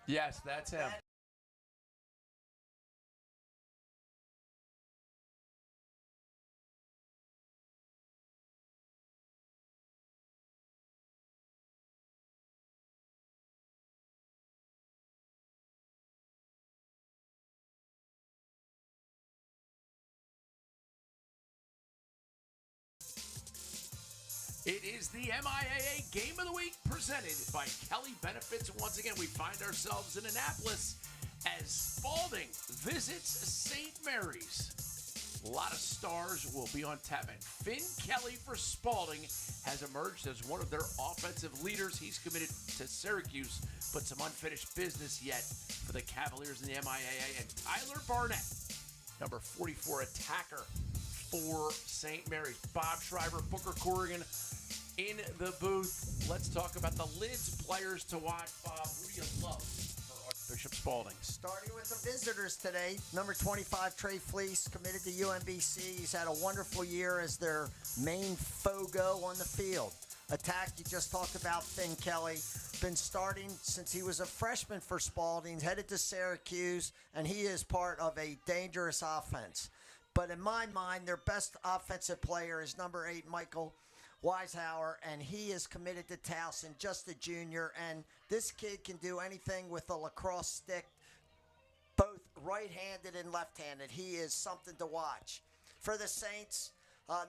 Yes, that's him. It is the MIAA Game of the Week presented by Kelly Benefits. Once again, we find ourselves in Annapolis as Spalding visits St. Mary's. A lot of stars will be on tap, and Finn Kelly for Spalding has emerged as one of their offensive leaders. He's committed to Syracuse, but some unfinished business yet for the Cavaliers in the MIAA. And Tyler Barnett, number 44 attacker for St. Mary's. Bob Shriver, Booker Corrigan in the booth. Let's talk about the Lids players to watch. Bob, who do you love for Archbishop Spalding? Starting with the visitors today, number 25, Trey Fleece, committed to UMBC. He's had a wonderful year as their main fogo on the field. Attack, you just talked about Finn Kelly. Been starting since he was a freshman for Spalding, headed to Syracuse, and he is part of a dangerous offense. But in my mind, their best offensive player is number 8, Michael Weishauer, and he is committed to Towson, just a junior, and this kid can do anything with a lacrosse stick, both right-handed and left-handed. He is something to watch. For the Saints,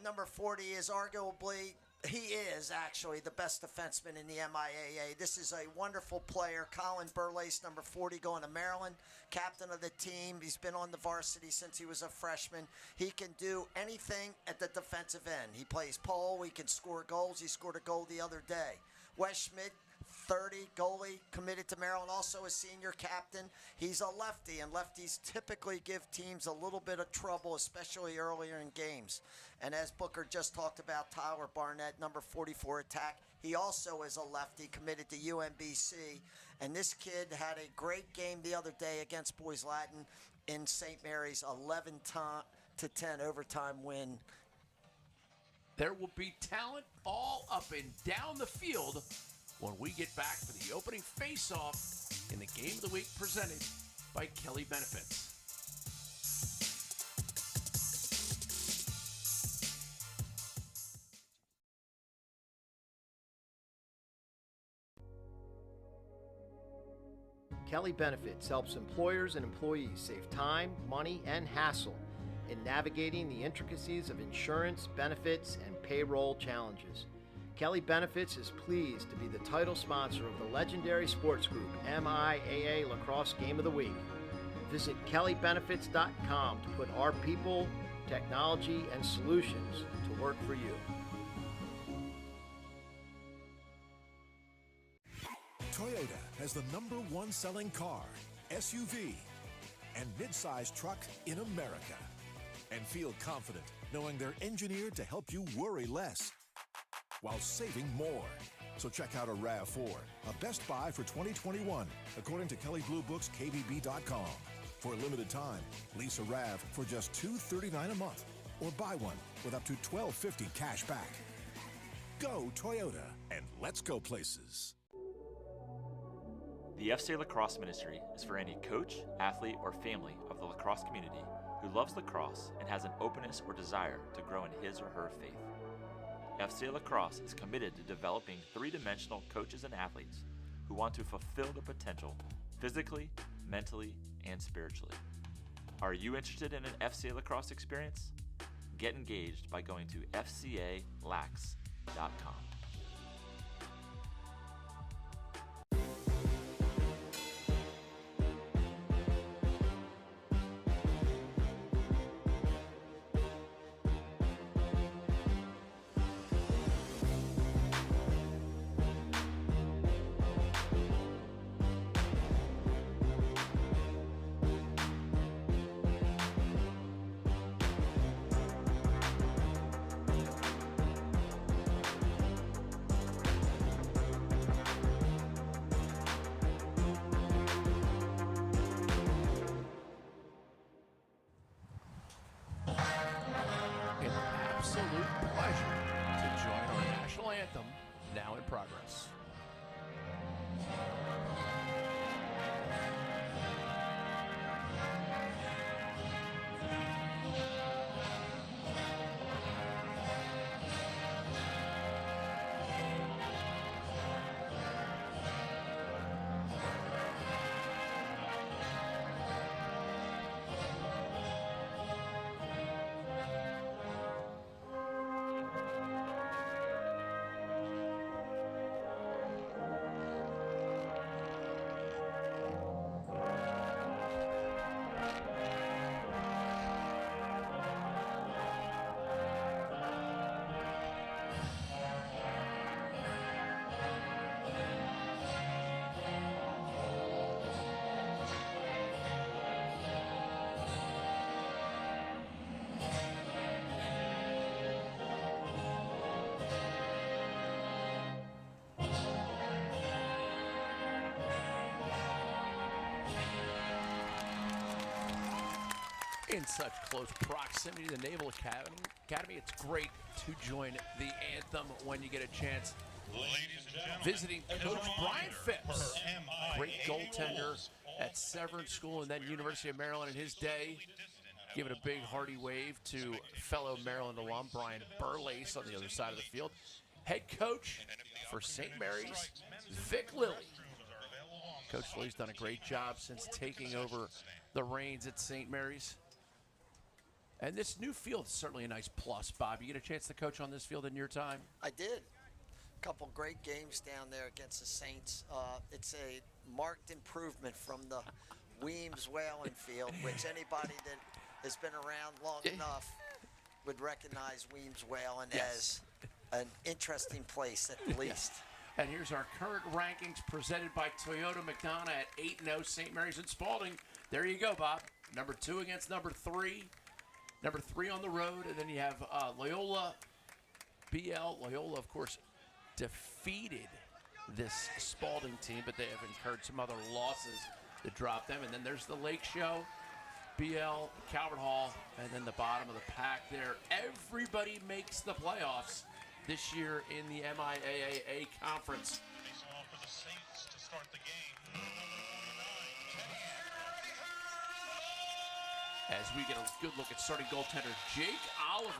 number 40 is arguably, he is actually the best defenseman in the MIAA. This is a wonderful player. Colin Burlace, number 40, going to Maryland, captain of the team. He's been on the varsity since he was a freshman. He can do anything at the defensive end. He plays pole. He can score goals. He scored a goal the other day. Wes Schmidt, 30, goalie, committed to Maryland, also a senior captain. He's a lefty, and lefties typically give teams a little bit of trouble, especially earlier in games. And as Booker just talked about, Tyler Barnett, number 44 attack. He also is a lefty, committed to UMBC. And this kid had a great game the other day against Boys Latin in St. Mary's, 11-10 overtime win. There will be talent all up and down the field when we get back for the opening face-off in the Game of the Week presented by Kelly Benefits. Kelly Benefits helps employers and employees save time, money, and hassle in navigating the intricacies of insurance, benefits, and payroll challenges. Kelly Benefits is pleased to be the title sponsor of the legendary sports group MIAA Lacrosse Game of the Week. Visit kellybenefits.com to put our people, technology, and solutions to work for you. Toyota has the #1 selling car, SUV, and midsize truck in America. And feel confident knowing they're engineered to help you worry less while saving more. So check out a RAV4, a best buy for 2021, according to Kelley Blue Book's KBB.com. For a limited time, lease a RAV for just $239 a month, or buy one with up to $1,250 cash back. Go Toyota, and let's go places. The FCA Lacrosse Ministry is for any coach, athlete, or family of the lacrosse community who loves lacrosse and has an openness or desire to grow in his or her faith. FCA Lacrosse is committed to developing three-dimensional coaches and athletes who want to fulfill their potential physically, mentally, and spiritually. Are you interested in an FCA Lacrosse experience? Get engaged by going to fcalax.com. in such close proximity to the Naval Academy. It's great to join the anthem when you get a chance. Visiting Coach Brian Phipps, great goaltender at Severn School and then University of Maryland in his day. Giving a big hearty wave to fellow Maryland alum Brian Burlace on the other side of the field. Head coach for St. Mary's, Vic Lilly. Coach Lilly's done a great job since taking over the reins at St. Mary's. And this new field is certainly a nice plus, Bob. You get a chance to coach on this field in your time? I did. Couple great games down there against the Saints. It's a marked improvement from the Weems Whalen field, which anybody that has been around long enough would recognize Weems Whalen as an interesting place at the least. And here's our current rankings presented by Toyota McDonough at 8-0 St. Mary's and Spalding. There you go, Bob. Number 2 against number 3. Number 3 on the road, and then you have Loyola BL. Loyola, of course, defeated this Spalding team, but they have incurred some other losses that dropped them. And then there's the Lake Show, BL, Calvert Hall, and then the bottom of the pack there. Everybody makes the playoffs this year in the MIAA conference. As we get a good look at starting goaltender Jake Oliver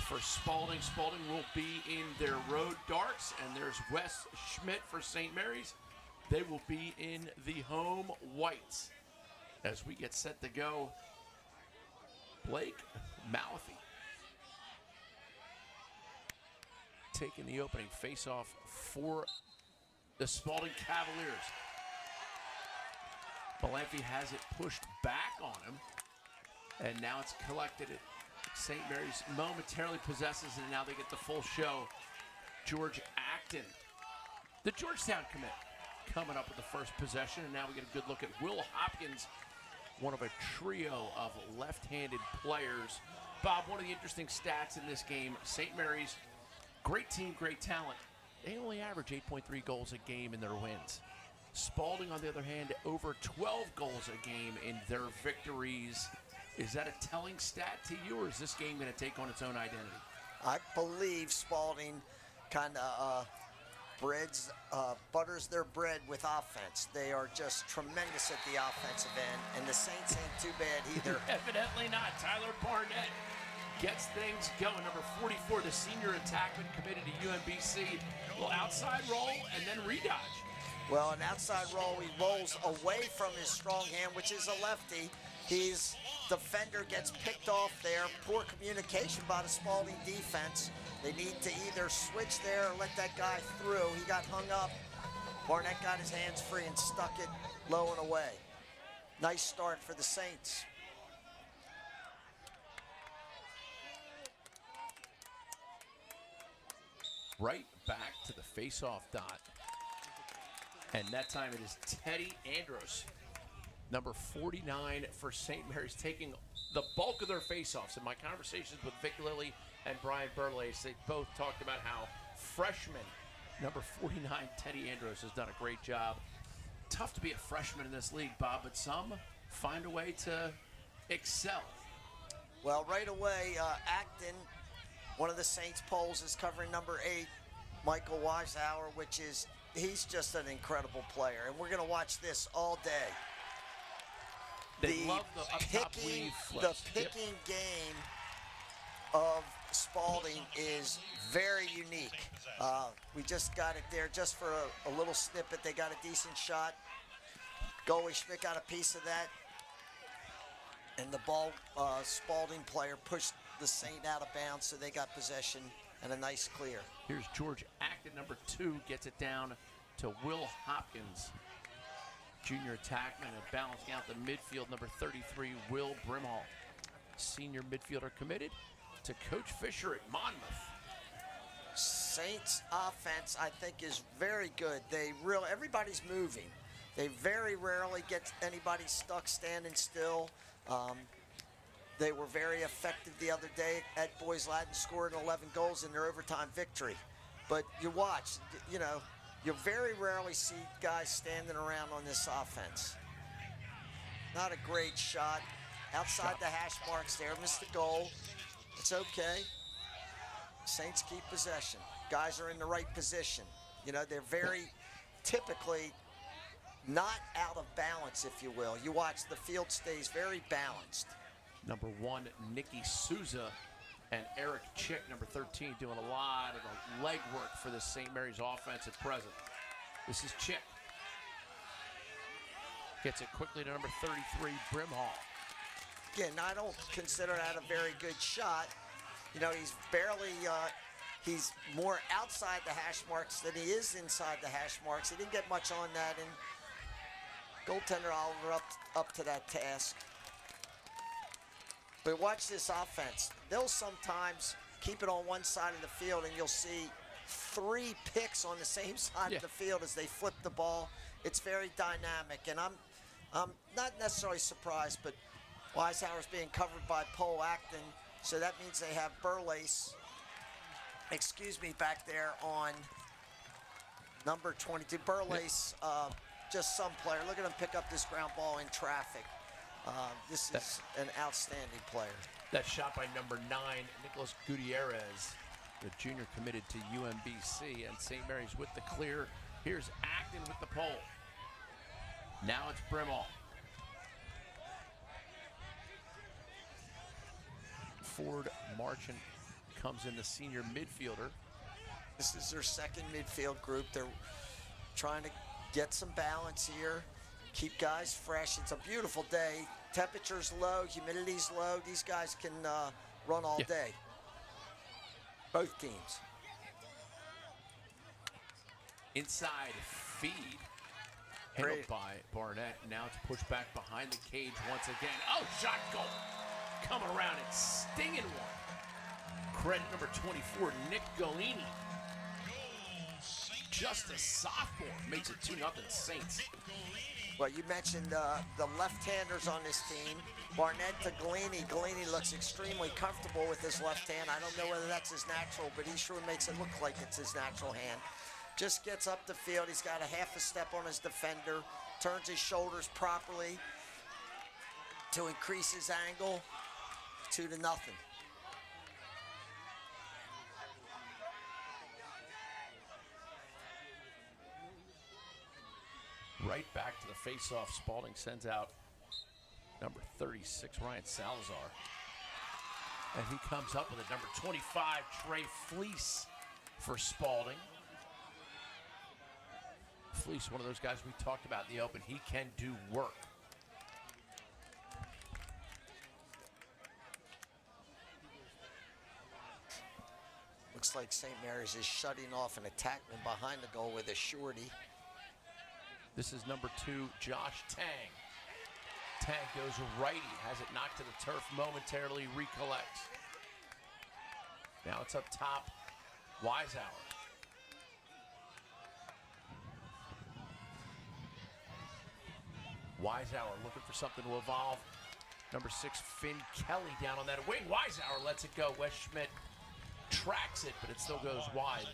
for Spalding. Spalding will be in their road darks, and there's Wes Schmidt for St. Mary's. They will be in the home whites. As we get set to go, Blake Malafi taking the opening face-off for the Spalding Cavaliers. Malafi has it pushed back on him, and now it's collected at St. Mary's. Momentarily possesses, and now they get the full show. George Acton, the Georgetown commit, coming up with the first possession, and now we get a good look at Will Hopkins, one of a trio of left-handed players. Bob, one of the interesting stats in this game, St. Mary's, great team, great talent. They only average 8.3 goals a game in their wins. Spalding, on the other hand, over 12 goals a game in their victories. Is that a telling stat to you, or is this game going to take on its own identity? I believe Spalding kind of butters their bread with offense. They are just tremendous at the offensive end, and the Saints ain't too bad either. Evidently not. Tyler Barnett gets things going. Number 44, the senior attackman committed to UMBC. Little outside roll and then redodge. Well, an outside roll, he rolls away from his strong hand, which is a lefty. His defender gets picked off there. Poor communication by the Spalding defense. They need to either switch there or let that guy through. He got hung up. Barnett got his hands free and stuck it low and away. Nice start for the Saints. Right back to the face-off dot. And that time it is Teddy Andros, number 49 for St. Mary's, taking the bulk of their face-offs. In my conversations with Vic Lilly and Brian Burlace, they both talked about how freshman, number 49, Teddy Andros, has done a great job. Tough to be a freshman in this league, Bob, but some find a way to excel. Well, right away, Acton, one of the Saints poles, is covering number 8, Michael Weishauer, which is, he's just an incredible player, and we're going to watch this all day. They love the up-top weave flips. The picking game of Spalding is very unique. We just got it there just for a little snippet. They got a decent shot. Goalie Schmidt got a piece of that. And the ball, Spalding player pushed the Saint out of bounds, so they got possession and a nice clear. Here's George Acton, number 2, gets it down to Will Hopkins, junior attackman, and balancing out the midfield, number 33, Will Brimhall, senior midfielder committed to Coach Fisher at Monmouth. Saints offense, I think, is very good. Everybody's moving. They very rarely get anybody stuck standing still. They were very effective the other day. Ed Boys Latin scored 11 goals in their overtime victory. But you watch, you very rarely see guys standing around on this offense. Not a great shot. outside the hash marks there. Missed the goal. It's okay. Saints keep possession. Guys are in the right position. You know, they're very typically not out of balance, if you will. You watch, the field stays very balanced. Number 1, Nikki Souza, and Eric Chick, number 13, doing a lot of the leg work for the St. Mary's offense at present. This is Chick. Gets it quickly to number 33, Brimhall. Again, I don't consider that a very good shot. You know, he's barely, he's more outside the hash marks than he is inside the hash marks. He didn't get much on that, and goaltender Oliver up to that task. But watch this offense. They'll sometimes keep it on one side of the field, and you'll see 3 picks on the same side of the field as they flip the ball. It's very dynamic, and I'm not necessarily surprised, but Weishauer's being covered by Paul Acton, so that means they have Burlace, back there on number 22. Burlace, just some player. Look at him pick up this ground ball in traffic. This is an outstanding player. That shot by number 9, Nicholas Gutierrez, the junior committed to UMBC, and St. Mary's with the clear. Here's Acton with the pole. Now it's Brimall. Ford Marchant comes in, the senior midfielder. This is their second midfield group. They're trying to get some balance here, keep guys fresh. It's a beautiful day. Temperature's low, humidity's low. These guys can run all day. Both teams. Inside feed. Handled by Barnett. Now it's pushed back behind the cage once again. Oh, shot goal. Coming around and stinging one. Credit number 24, Nick Galini. Just a sophomore. Makes it 2-0 Saints. Well, you mentioned the left-handers on this team. Barnett to Galini. Galini looks extremely comfortable with his left hand. I don't know whether that's his natural, but he sure makes it look like it's his natural hand. Just gets up the field. He's got a half a step on his defender. Turns his shoulders properly to increase his angle. 2-0. Right back to the face-off. Spalding sends out number 36, Ryan Salazar. And he comes up with it. Number 25, Trey Fleece for Spalding. Fleece, one of those guys we talked about in the open. He can do work. Looks like St. Mary's is shutting off an attackman behind the goal with a shorty. This is number 2, Josh Tang. Tang goes righty, has it knocked to the turf momentarily, recollects. Now it's up top, Weishauer. Weishauer looking for something to evolve. Number 6, Finn Kelly down on that wing. Weishauer lets it go. Wes Schmidt tracks it, but it still goes wide.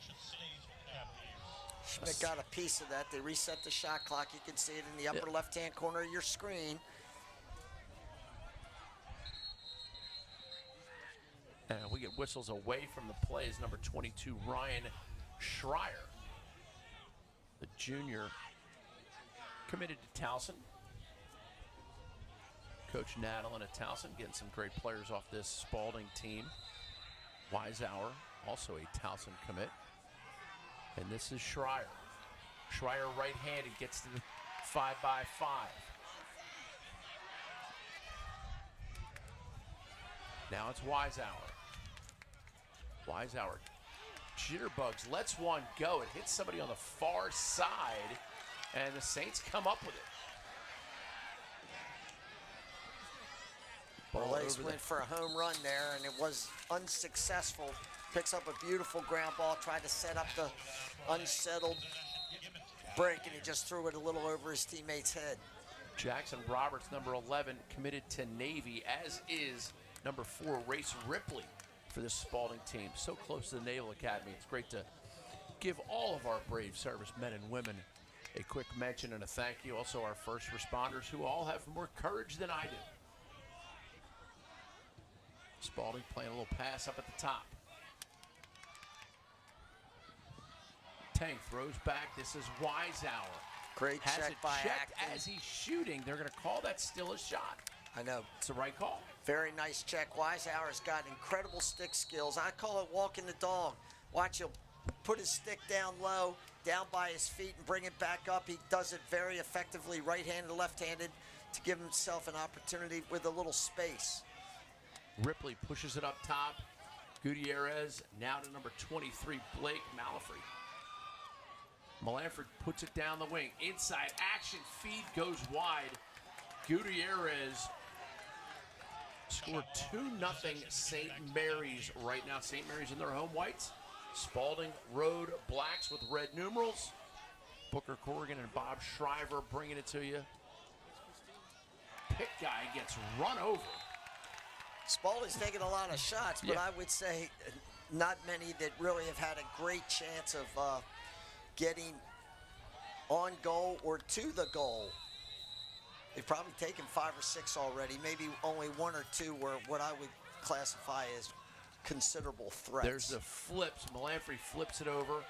Schmidt got a piece of that. They reset the shot clock. You can see it in the upper left-hand corner of your screen. And we get whistles away from the play as number 22, Ryan Shriver, the junior, committed to Towson. Coach Nadalin at Towson getting some great players off this Spalding team. Weishauer, also a Towson commit. And this is Shriver. Shriver right-handed, gets to the 5x5. Now it's Weishauer. Weishauer jitterbugs, lets one go. It hits somebody on the far side, and the Saints come up with it. Burlace went for a home run there, and it was unsuccessful. Picks up a beautiful ground ball, tried to set up the unsettled break, and he just threw it a little over his teammate's head. Jackson Roberts, number 11, committed to Navy, as is number 4, Race Ripley, for this Spalding team. So close to the Naval Academy. It's great to give all of our brave servicemen and women a quick mention and a thank you. Also our first responders, who all have more courage than I do. Spalding playing a little pass up at the top. Tank throws back. This is Wisehour. Great Has check it by checked Acton. as he's shooting. They're going to call that still a shot. I know. It's the right call. Very nice check. Wisehour's got incredible stick skills. I call it walking the dog. Watch him put his stick down low, down by his feet, and bring it back up. He does it very effectively, right-handed, left-handed, to give himself an opportunity with a little space. Ripley pushes it up top. Gutierrez now to number 23, Blake Malafry. Melanford puts it down the wing. Inside action, feed goes wide. Gutierrez scored 2-0 St. Mary's right now. St. Mary's in their home whites. Spalding Road blacks with red numerals. Booker Corrigan and Bob Shriver bringing it to you. Pick guy gets run over. Spalding's taking a lot of shots, but Yeah. I would say not many that really have had a great chance of getting on goal or to the goal. They've probably taken 5 or 6 already. Maybe only 1 or 2 were what I would classify as considerable threats. There's the flips. Melanfry flips it over.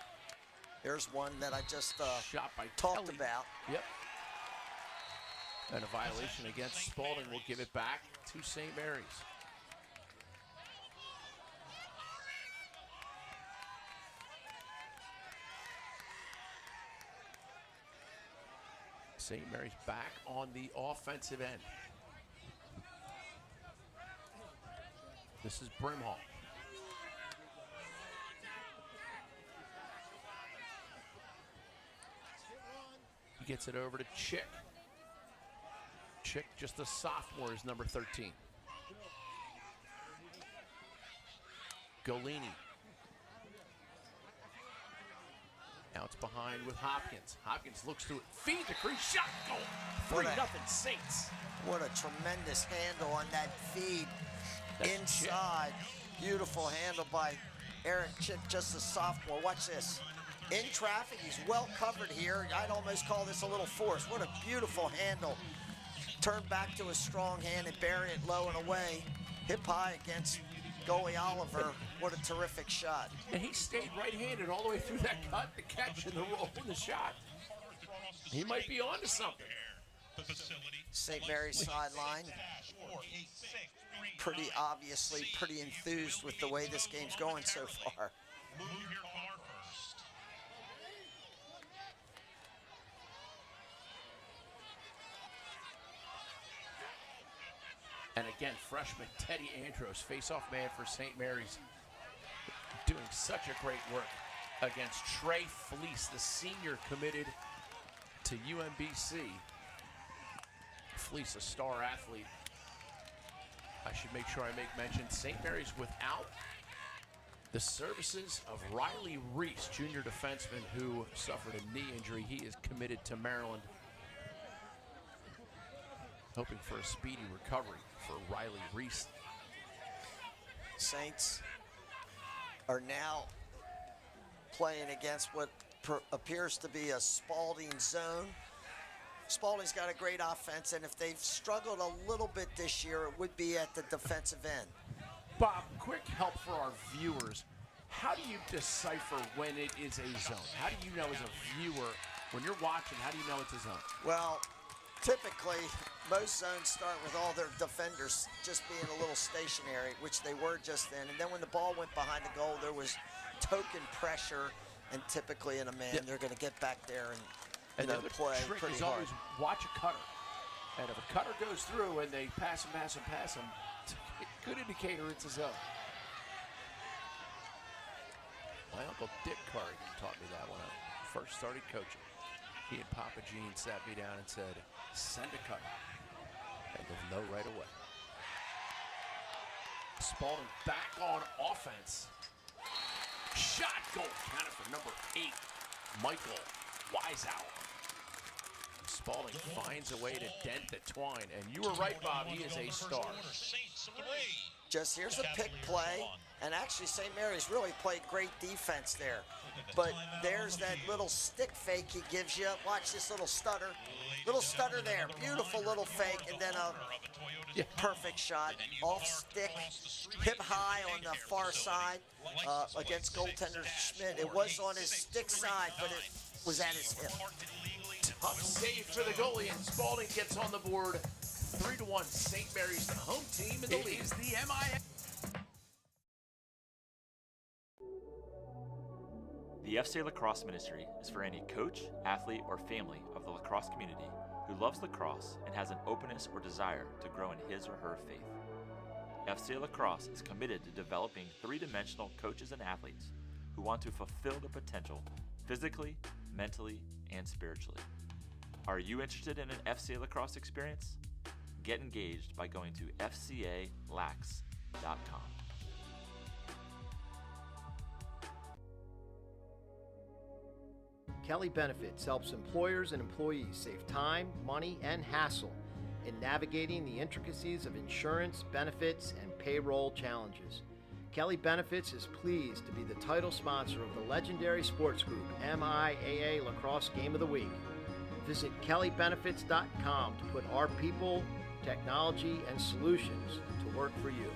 There's one that I just Shot by talked Kelly. about. Yep. And a violation against Spalding will give it back to St. Mary's. St. Mary's back on the offensive end. This is Brimhall. He gets it over to Chick. Chick, just a sophomore, is number 13. Golini. Now it's behind with Hopkins. Hopkins looks through it. Feed the crease. Shot. Goal. What a- 3-0 Saints. What a tremendous handle on that feed. That's Inside. Beautiful handle by Eric Chick, just a sophomore. Watch this. In traffic, he's well covered here. I'd almost call this a little force. What a beautiful handle. Turn back to a strong hand and bury it low and away. Hip high against goalie Oliver. What a terrific shot. And he stayed right-handed all the way through that cut, the catch, and the roll, and the shot. He might be on to something. St. Mary's sideline. Pretty obviously pretty enthused with the way this game's going so far. And again, freshman Teddy Andros, face-off man for St. Mary's, doing such a great work against Trey Fleece, the senior committed to UMBC. Fleece, a star athlete. I should make sure I make mention, St. Mary's without the services of Riley Reese, junior defenseman who suffered a knee injury. He is committed to Maryland. Hoping for a speedy recovery for Riley Reese. Saints are now playing against what appears to be a Spalding zone. Spalding's got a great offense, and if they've struggled a little bit this year, it would be at the defensive end. Bob, quick help for our viewers. How do you decipher when it is a zone? How do you know as a viewer, when you're watching, how do you know it's a zone? Well, typically, most zones start with all their defenders just being a little stationary, which they were just then. And then when the ball went behind the goal, there was token pressure, and typically in a man, they're going to get back there and the other play trick pretty is hard. always watch a cutter. And if a cutter goes through and they pass him, good indicator it's a zone. My Uncle Dick Corrigan taught me that when I first started coaching. He and Papa Gene sat me down and said, send a cutter. And they'll know right away. Spalding back on offense. Shot goal counted for number 8, Michael Wisehour. Spalding finds a way to dent the twine. And you were right, Bob, he is a star. Just here's a pick play, and actually St. Mary's really played great defense there. But there's that little stick fake he gives you. Watch this little stutter. Little stutter there. Beautiful little fake, and then a perfect shot. Off stick, hip high on the far side against goaltender Schmidt. It was on his stick side, but it was at his hip. Tough save for the goalie, and Spalding gets on the board. 3-1, St. Mary's the home team in the league. It is the MIAA. The FCA Lacrosse Ministry is for any coach, athlete, or family of the lacrosse community who loves lacrosse and has an openness or desire to grow in his or her faith. FCA Lacrosse is committed to developing three-dimensional coaches and athletes who want to fulfill their potential physically, mentally, and spiritually. Are you interested in an FCA Lacrosse experience? Get engaged by going to fcalax.com. Kelly Benefits helps employers and employees save time, money, and hassle in navigating the intricacies of insurance, benefits, and payroll challenges. Kelly Benefits is pleased to be the title sponsor of the legendary sports group MIAA Lacrosse Game of the Week. Visit kellybenefits.com to put our people, technology, and solutions to work for you.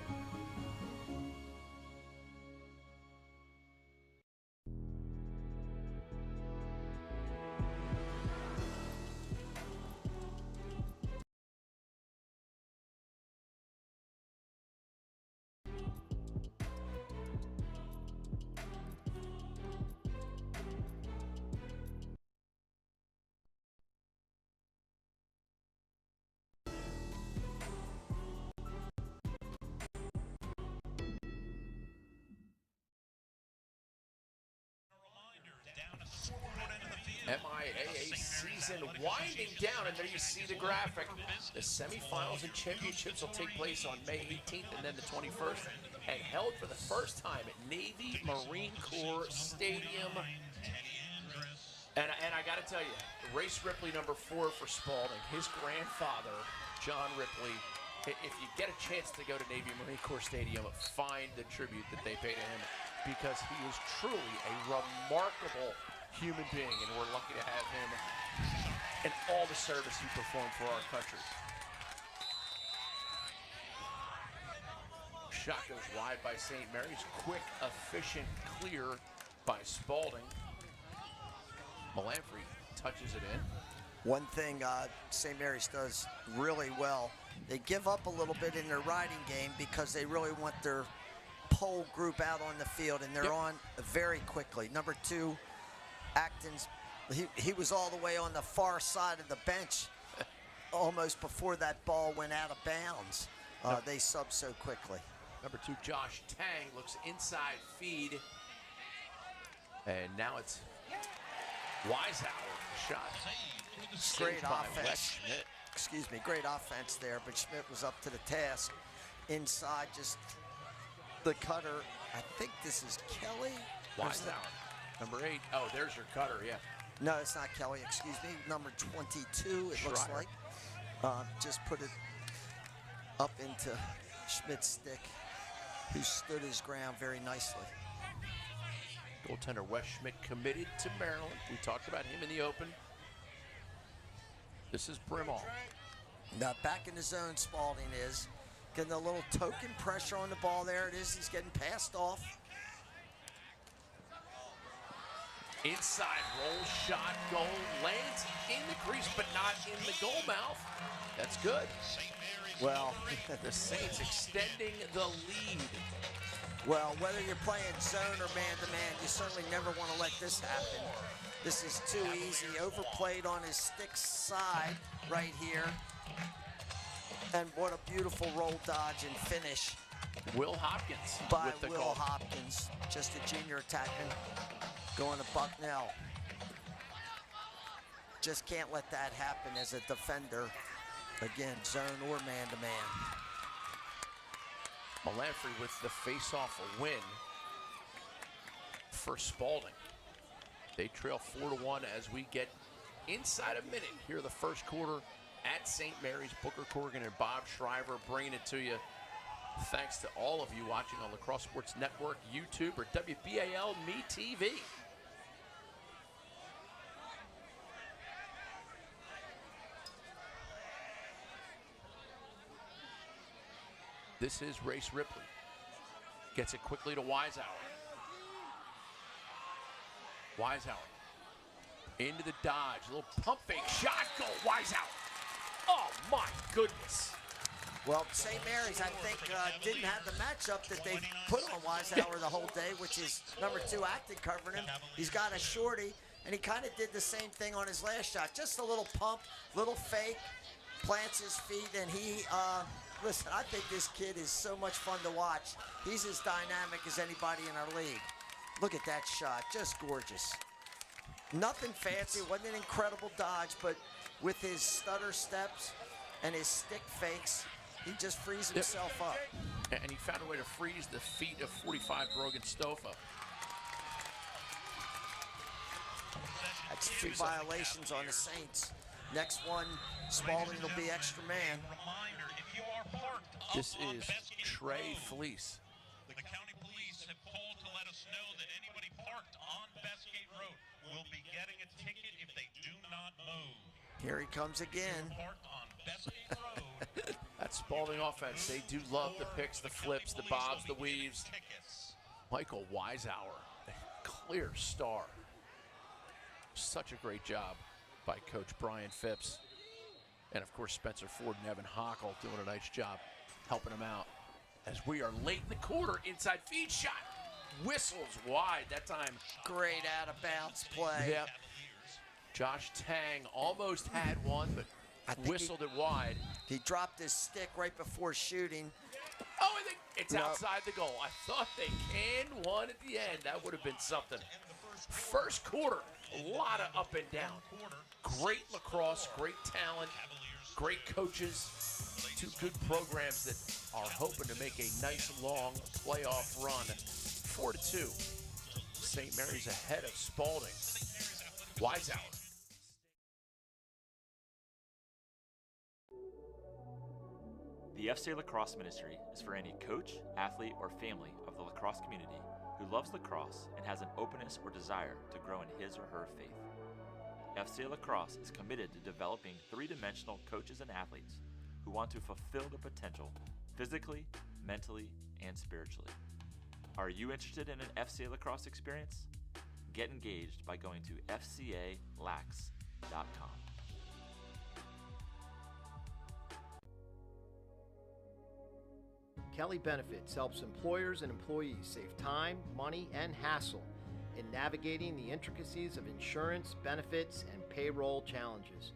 MIAA season winding down, and there you see the graphic. The semifinals and championships will take place on May 18th and then the 21st, and held for the first time at Navy Marine Corps Stadium. And I got to tell you, Race Ripley, number 4 for Spalding, his grandfather, John Ripley. If you get a chance to go to Navy Marine Corps Stadium, find the tribute that they pay to him, because he is truly a remarkable human being, and we're lucky to have him and all the service he performed for our country. Shot goes wide by St. Mary's. Quick, efficient clear by Spalding. Melanfrey touches it in. One thing St. Mary's does really well, they give up a little bit in their riding game because they really want their pole group out on the field, and they're on very quickly. Number 2, Acton's, he was all the way on the far side of the bench almost before that ball went out of bounds. They sub so quickly. Number 2, Josh Tang, looks inside feed. And now it's Weishauer shot. Great By offense. Wes Schmidt. Excuse me, great offense there, but Schmidt was up to the task. Inside, just the cutter. I think this is Kelly. Weishauer, number 8. Oh, there's your cutter, yeah. No, it's not Kelly, excuse me. Number 22, it looks Shriver. like. Just put it up into Schmidt's stick, who stood his ground very nicely. Goaltender Wes Schmidt committed to Maryland. We talked about him in the open. This is Brimall. Now back in the zone, Spalding is. Getting a little token pressure on the ball. There it is. He's getting passed off. Inside roll shot, goal, lands in the crease, but not in the goal mouth. That's good. Well, The Saints extending the lead. well, whether you're playing zone or man-to-man, you certainly never want to let this happen. This is too easy. Overplayed on his stick side right here. And what a beautiful roll dodge and finish Will Hopkins by with the Will goal. Hopkins, just a junior attackman, going to Bucknell. Just can't let that happen as a defender. Again, zone or man-to-man. Melanfrey with the face-off win for Spalding. They trail 4-1 as we get inside a minute here the first quarter at St. Mary's. Booker Corrigan and Bob Shriver bringing it to you. Thanks to all of you watching on Lacrosse Sports Network, YouTube, or WBAL Me TV. This is Race Ripley. Gets it quickly to Wisehour. Wisehour into the dodge. A little pump fake shot. Goal. Wisehour. Oh, my goodness. Well, St. Mary's, I think, didn't have the matchup that they put on Wisehour the whole day, which is number 2 Acton covering him. He's got a shorty, and he kind of did the same thing on his last shot. Just a little pump, little fake, plants his feet, and he, listen, I think this kid is so much fun to watch. He's as dynamic as anybody in our league. Look at that shot, just gorgeous. Nothing fancy, it wasn't an incredible dodge, but with his stutter steps and his stick fakes, he just frees himself up. And he found a way to freeze the feet of 45 Brogan Stofa. That's 2 violations on the Saints. Next one, Spalding will be extra man. This is Trey Fleece. The county police have called to let us know that anybody parked on Bestgate Road will be getting a ticket if they do not move. Here he comes again. Parked on Bestgate Road. That Spalding offense, they do love the picks, the flips, the bobs, the weaves. Michael Wisehour, clear star. Such a great job by Coach Brian Phipps. And of course, Spencer Ford and Evan Hockle doing a nice job helping him out. As we are late in the quarter, inside feed shot. Whistles wide that time. Great out of bounds play. Yep. Josh Tang almost had one, but whistled it wide. He dropped his stick right before shooting. Oh, I think it's outside the goal. I thought they canned one at the end. That would have been something. First quarter, a lot of up and down. Great lacrosse, great talent, great coaches. 2 good programs that are hoping to make a nice long playoff run. 4-2. St. Mary's ahead of Spalding. Wisehour. The FCA Lacrosse Ministry is for any coach, athlete, or family of the lacrosse community who loves lacrosse and has an openness or desire to grow in his or her faith. FCA Lacrosse is committed to developing 3-dimensional coaches and athletes who want to fulfill their potential physically, mentally, and spiritually. Are you interested in an FCA Lacrosse experience? Get engaged by going to fcalax.com. Kelly Benefits helps employers and employees save time, money, and hassle in navigating the intricacies of insurance, benefits, and payroll challenges.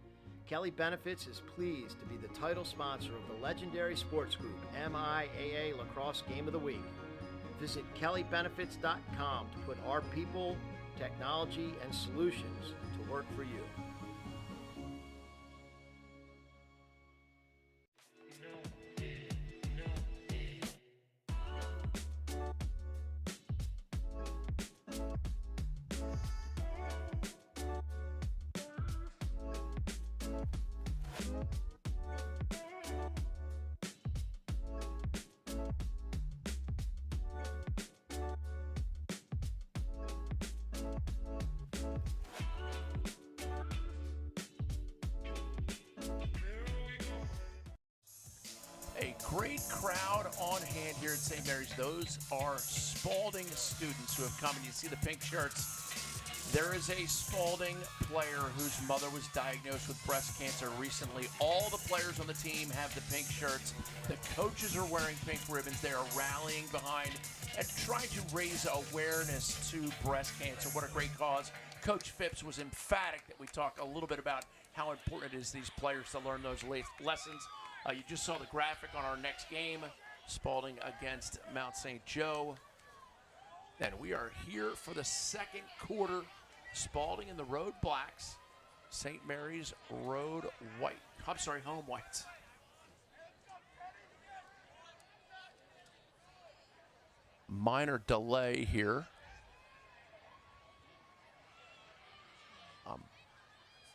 Kelly Benefits is pleased to be the title sponsor of the legendary sports group MIAA Lacrosse Game of the Week. Visit kellybenefits.com to put our people, technology, and solutions to work for you. A great crowd on hand here at St. Mary's. Those are Spalding students who have come, and you see the pink shirts. There is a Spalding player whose mother was diagnosed with breast cancer recently. All the players on the team have the pink shirts. The coaches are wearing pink ribbons. They are rallying behind and trying to raise awareness to breast cancer. What a great cause. Coach Phipps was emphatic that we talk a little bit about how important it is these players to learn those lessons. You just saw the graphic on our next game, Spalding against Mount St. Joe. And we are here for the second quarter. Spalding in the road blacks, St. Mary's road white. I'm sorry, home whites. Minor delay here.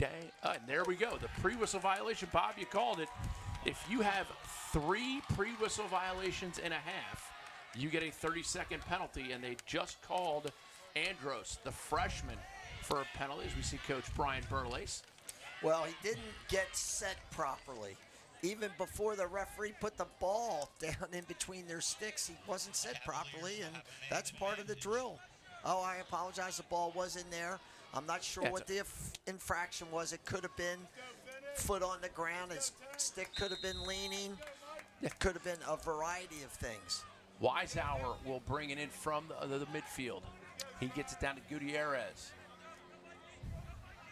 And there we go. The pre-whistle violation. Bob, you called it. If you have 3 pre-whistle violations and a half, you get a 30-second penalty, and they just called Andros, the freshman, for a penalty, as we see Coach Brian Burlace. Well, he didn't get set properly. even before the referee put the ball down in between their sticks, he wasn't set properly, and that's part of the drill. Oh, I apologize. The ball was in there. I'm not sure what the infraction was. It could have been foot on the ground. His stick could have been leaning. It could have been a variety of things. Weishauer will bring it in from the midfield. He gets it down to Gutierrez.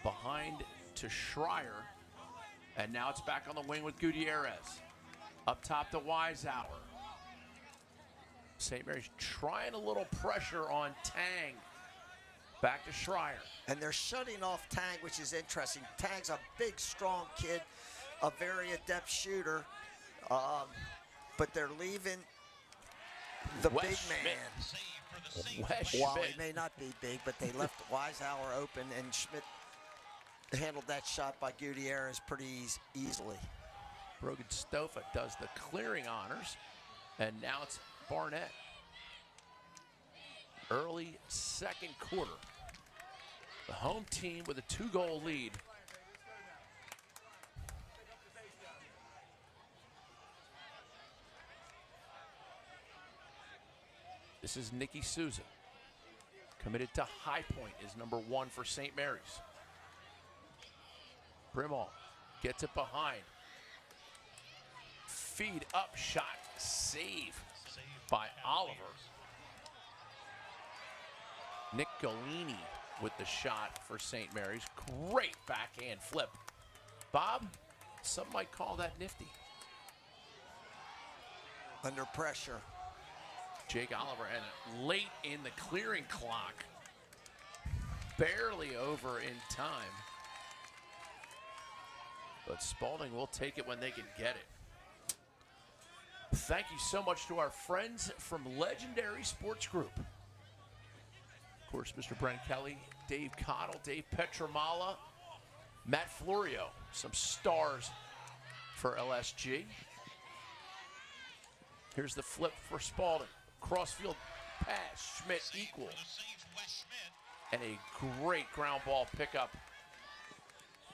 Behind to Shriver. And now it's back on the wing with Gutierrez. Up top to Weishauer. St. Mary's trying a little pressure on Tang. Back to Shriver. And they're shutting off Tang, which is interesting. Tang's a big, strong kid, a very adept shooter. But they're leaving the big man. Well, he may not be big, but they left Weishauer open, and Schmidt handled that shot by Gutierrez pretty easily. Brogan Stofa does the clearing honors, and now it's Barnett. Early second quarter. The home team with a 2-goal lead. This is Nikki Souza. Committed to High Point is number 1 for St. Mary's. Brimall gets it behind. Feed up shot. Save by Oliver. Nick Galini with the shot for St. Mary's. Great backhand flip. Bob, some might call that nifty. Under pressure. Jake Oliver, and late in the clearing clock. Barely over in time. But Spalding will take it when they can get it. Thank you so much to our friends from Legendary Sports Group. Of course, Mr. Brent Kelly, Dave Cottle, Dave Petramala, Matt Florio, some stars for LSG. Here's the flip for Spalding. Crossfield pass, Schmidt equal. And a great ground ball pickup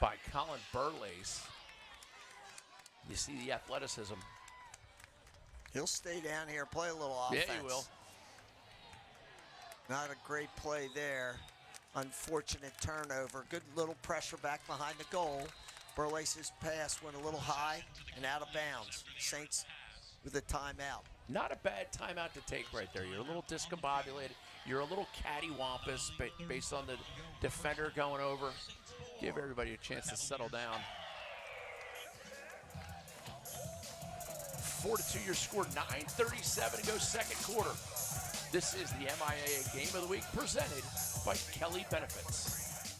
by Colin Burlace. You see the athleticism. He'll stay down here, play a little offense. Yeah, he will. Not a great play there. Unfortunate turnover. Good little pressure back behind the goal. Burlace's pass went a little high and out of bounds. Saints with a timeout. Not a bad timeout to take right there. You're a little discombobulated. You're a little cattywampus based on the defender going over. Give everybody a chance to settle down. 4-2 your score, 9:37 to go second quarter. This is the MIAA Game of the Week presented by Kelly Benefits.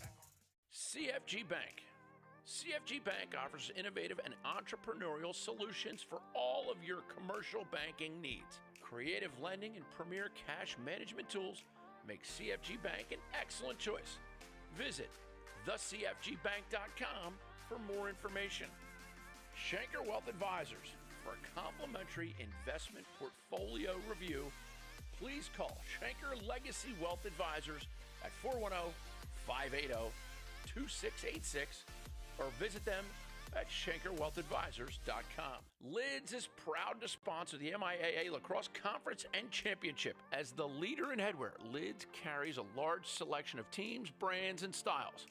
CFG Bank. CFG Bank offers innovative and entrepreneurial solutions for all of your commercial banking needs. Creative lending and premier cash management tools make CFG Bank an excellent choice. Visit thecfgbank.com for more information. Schenker Wealth Advisors. For a complimentary investment portfolio review, please call Schenker Legacy Wealth Advisors at 410-580-2686 or visit them at SchenkerWealthAdvisors.com. Lids is proud to sponsor the MIAA Lacrosse Conference and Championship. As the leader in headwear, Lids carries a large selection of teams, brands, and styles.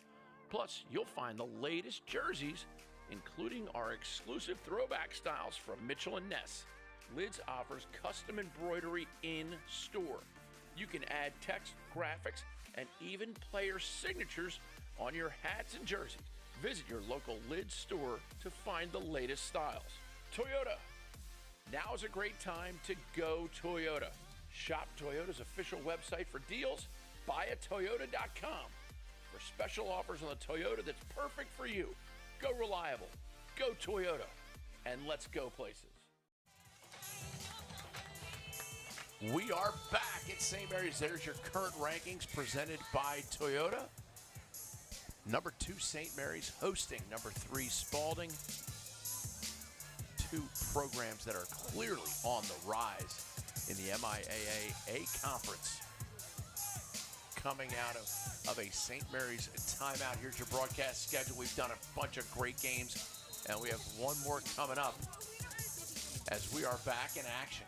Plus, you'll find the latest jerseys, including our exclusive throwback styles from Mitchell & Ness. Lids offers custom embroidery in-store. You can add text, graphics, and even player signatures on your hats and jerseys. Visit your local Lids store to find the latest styles. Toyota. Now is a great time to go Toyota. Shop Toyota's official website for deals, buyatoyota.com. For special offers on the Toyota that's perfect for you. Go reliable, go Toyota, and let's go places. We are back at St. Mary's. There's your current rankings presented by Toyota. Number 2, St. Mary's hosting number 3, Spalding. Two programs that are clearly on the rise in the MIAA conference. Coming out of a St. Mary's timeout. Here's your broadcast schedule. We've done a bunch of great games And we have one more coming up as we are back in action.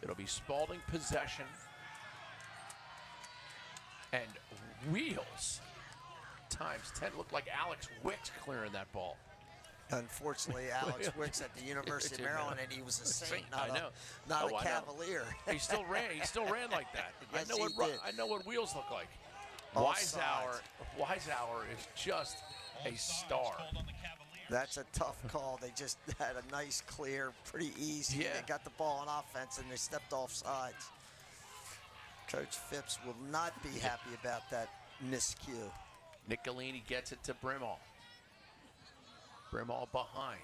It'll be Spalding possession and wheels times 10. Looked like Alex Wicks clearing that ball. Unfortunately, Alex Wicks at the University of Maryland, and he was a Saint, not a Cavalier. He still ran. He still ran like that. Yes, I know what wheels look like. Offsides. Wisehour is just a star. That's a tough call. They just had a nice clear, pretty easy. Yeah. They got the ball on offense, and they stepped off sides. Coach Phipps will not be happy about that miscue. Nicolini gets it to Brimall. Brimall behind.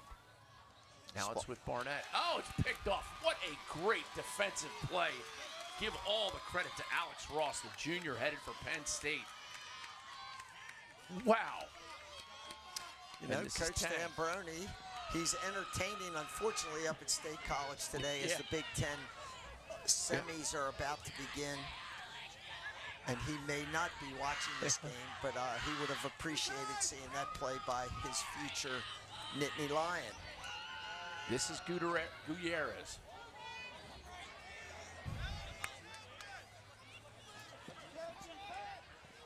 Now it's with Barnett. Oh, it's picked off. What a great defensive play. Give all the credit to Alex Ross, the junior headed for Penn State. Wow. You know, Coach Stambroni, he's entertaining, unfortunately, up at State College today as the Big Ten semis are about to begin. And he may not be watching this game, but he would have appreciated seeing that play by his future Nittany Lion. This is Gutierrez.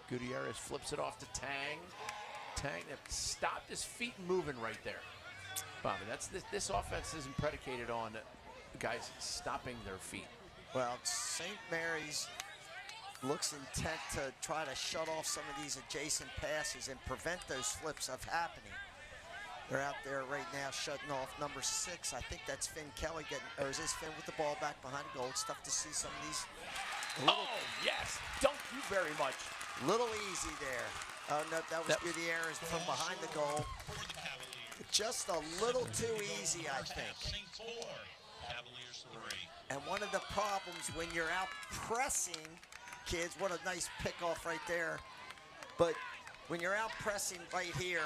Gutierrez flips it off to Tang. Tang stopped his feet moving right there. Bobby, this offense isn't predicated on guys stopping their feet. Well, St. Mary's looks intent to try to shut off some of these adjacent passes and prevent those flips of happening. They're out there right now shutting off number 6. I think that's Finn Kelly getting, or is this Finn with the ball back behind the goal? It's tough to see some of these. Oh, yes. Thank you very much. Little easy there. Oh, no, that was Gutierrez from behind the goal. Just a little too easy, I think. And one of the problems when you're out pressing, kids, what a nice pickoff right there. But when you're out pressing right here,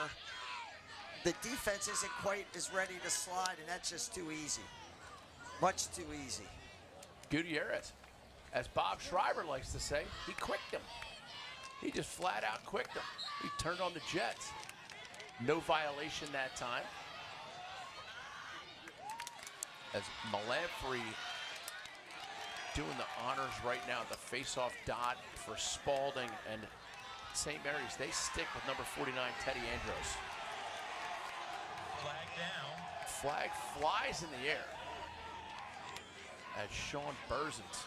the defense isn't quite as ready to slide, and that's just too easy. Much too easy. Gutierrez, as Bob Shriver likes to say, he quicked him. He just flat out quicked him. He turned on the Jets. No violation that time. As Malafrey doing the honors right now at the face-off dot for Spalding and St. Mary's. They stick with number 49, Teddy Andros. Flag down. Flag flies in the air as Sean Berzins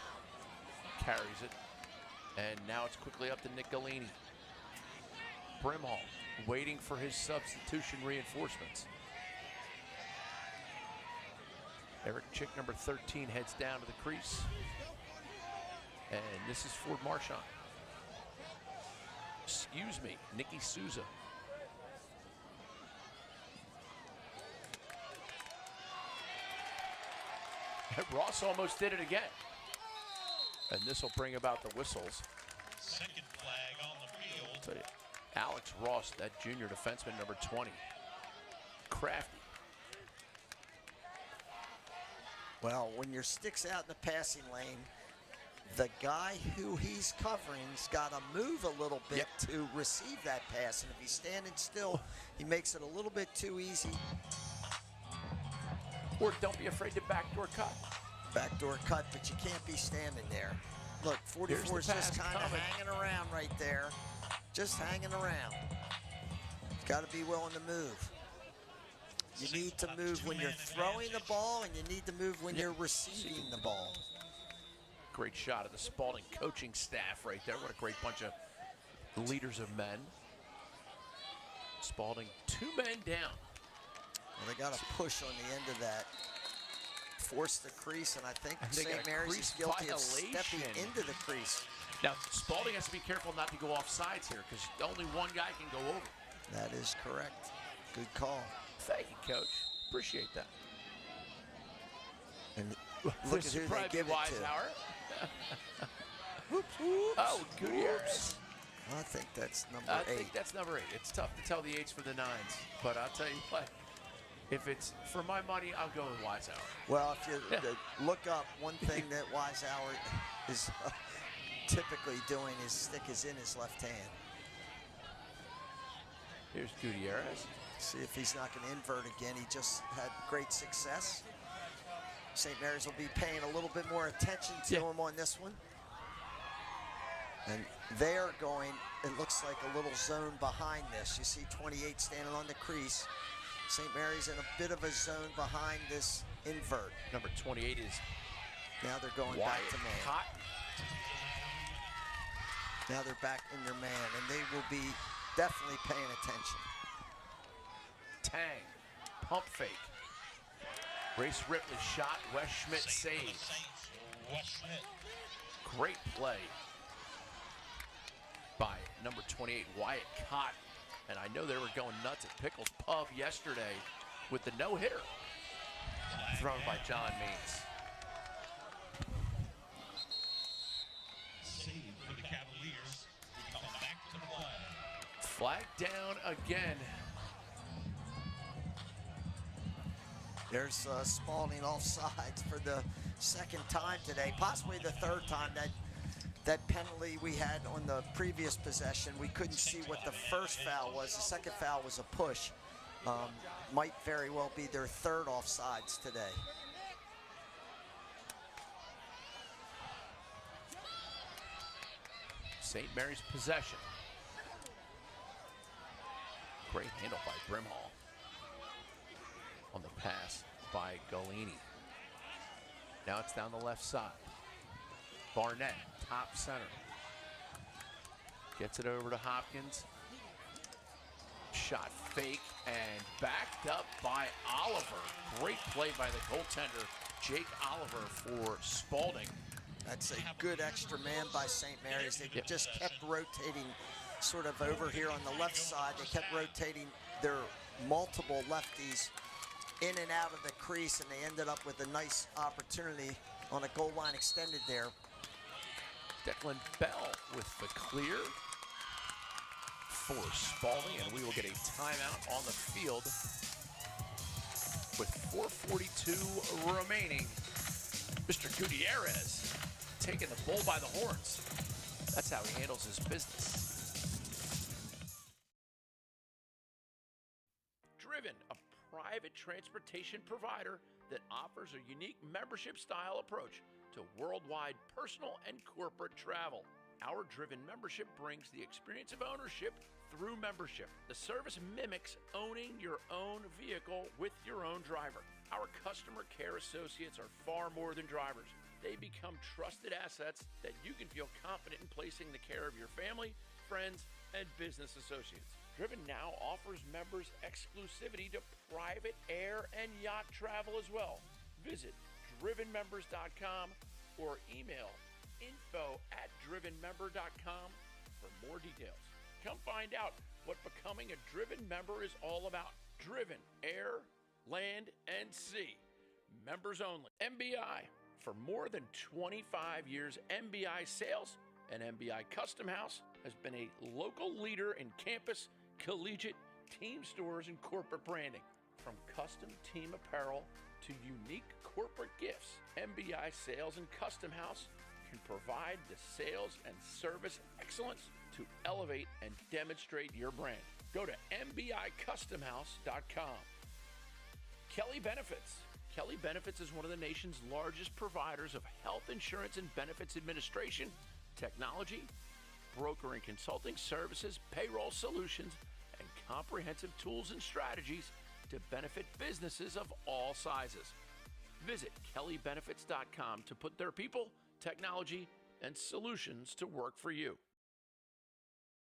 carries it. And now it's quickly up to Nicolini. Brimall waiting for his substitution reinforcements. Eric Chick, number 13, heads down to the crease. And this is Ford Marchand. Excuse me, Nicky Souza. Ross almost did it again. And this will bring about the whistles. Second flag on the field. Tell you, Alex Ross, that junior defenseman, number 20. Crafty. Well, when your stick's out in the passing lane, the guy who he's covering's got to move a little bit to receive that pass. And if he's standing still, he makes it a little bit too easy. Or don't be afraid to backdoor cut. Backdoor cut, but you can't be standing there. Look, 44 is just kind of hanging around right there. Just hanging around. Got to be willing to move. You need to move when you're throwing the ball, and you need to move when you're receiving the ball. Great shot of the Spalding coaching staff right there. What a great bunch of leaders of men. Spalding, 2 men down. Well, they got to push on the end of that. Force the crease, and I think St. Mary's is guilty of stepping into the crease. Now, Spalding has to be careful not to go off sides here because only one guy can go over. That is correct. Good call. Thank you, Coach. Appreciate that. And look at who they give it to. Oh, Gutierrez. I think that's number 8. I think that's number 8. It's tough to tell the 8s for the 9s, but I'll tell you what. If it's for my money, I'll go with Wisehour. Well, if you look up, one thing that Wisehour is typically doing, his stick is in his left hand. Here's Gutierrez. See if he's not going to invert again. He just had great success. St. Mary's will be paying a little bit more attention to him on this one. And they are going, it looks like a little zone behind this. You see 28 standing on the crease. St. Mary's in a bit of a zone behind this invert. Number 28 is now they're going Wyatt back to man. Cotton. Now they're back in their man, and they will be definitely paying attention. Tang, pump fake. Grace Ripley shot, Wes Schmidt saved. Great play by number 28, Wyatt Cotton. And I know they were going nuts at Pickles Pub yesterday with the no-hitter thrown by John Means. Save for the Cavaliers. We come back to the flag. Flag down again. There's Spalding offsides for the second time today, possibly the third time. That penalty we had on the previous possession, we couldn't see what the first foul was. The second foul was a push. Might very well be their third offsides today. St. Mary's possession. Great handle by Brimhall. On the pass by Golini. Now it's down the left side. Barnett, top center. Gets it over to Hopkins. Shot fake and backed up by Oliver. Great play by the goaltender, Jake Oliver, for Spalding. That's a good extra man by St. Mary's. They just kept rotating sort of over here on the left side. They kept rotating their multiple lefties in and out of the crease, and they ended up with a nice opportunity on a goal line extended there. Declan Bell with the clear for Spalding, and we will get a timeout on the field with 4:42 remaining. Mr. Gutierrez taking the bull by the horns. That's how he handles his business. Driven, a private transportation provider that offers a unique membership style approach to worldwide personal and corporate travel. Our Driven membership brings the experience of ownership through membership. The service mimics owning your own vehicle with your own driver. Our customer care associates are far more than drivers. They become trusted assets that you can feel confident in placing the care of your family, friends, and business associates. Driven now offers members exclusivity to private air and yacht travel as well. Visit drivenmembers.com or email info@drivenmember.com for more details. Come find out what becoming a Driven member is all about. Driven, air, land, and sea. Members only. MBI. For more than 25 years, MBI Sales and MBI Custom House has been a local leader in campus, collegiate, team stores, and corporate branding. From custom team apparel to unique corporate gifts, MBI Sales and Custom House can provide the sales and service excellence to elevate and demonstrate your brand. Go to mbicustomhouse.com. Kelly Benefits. Kelly Benefits is one of the nation's largest providers of health insurance and benefits administration, technology, broker and consulting services, payroll solutions, and comprehensive tools and strategies to benefit businesses of all sizes. Visit kellybenefits.com to put their people, technology, and solutions to work for you.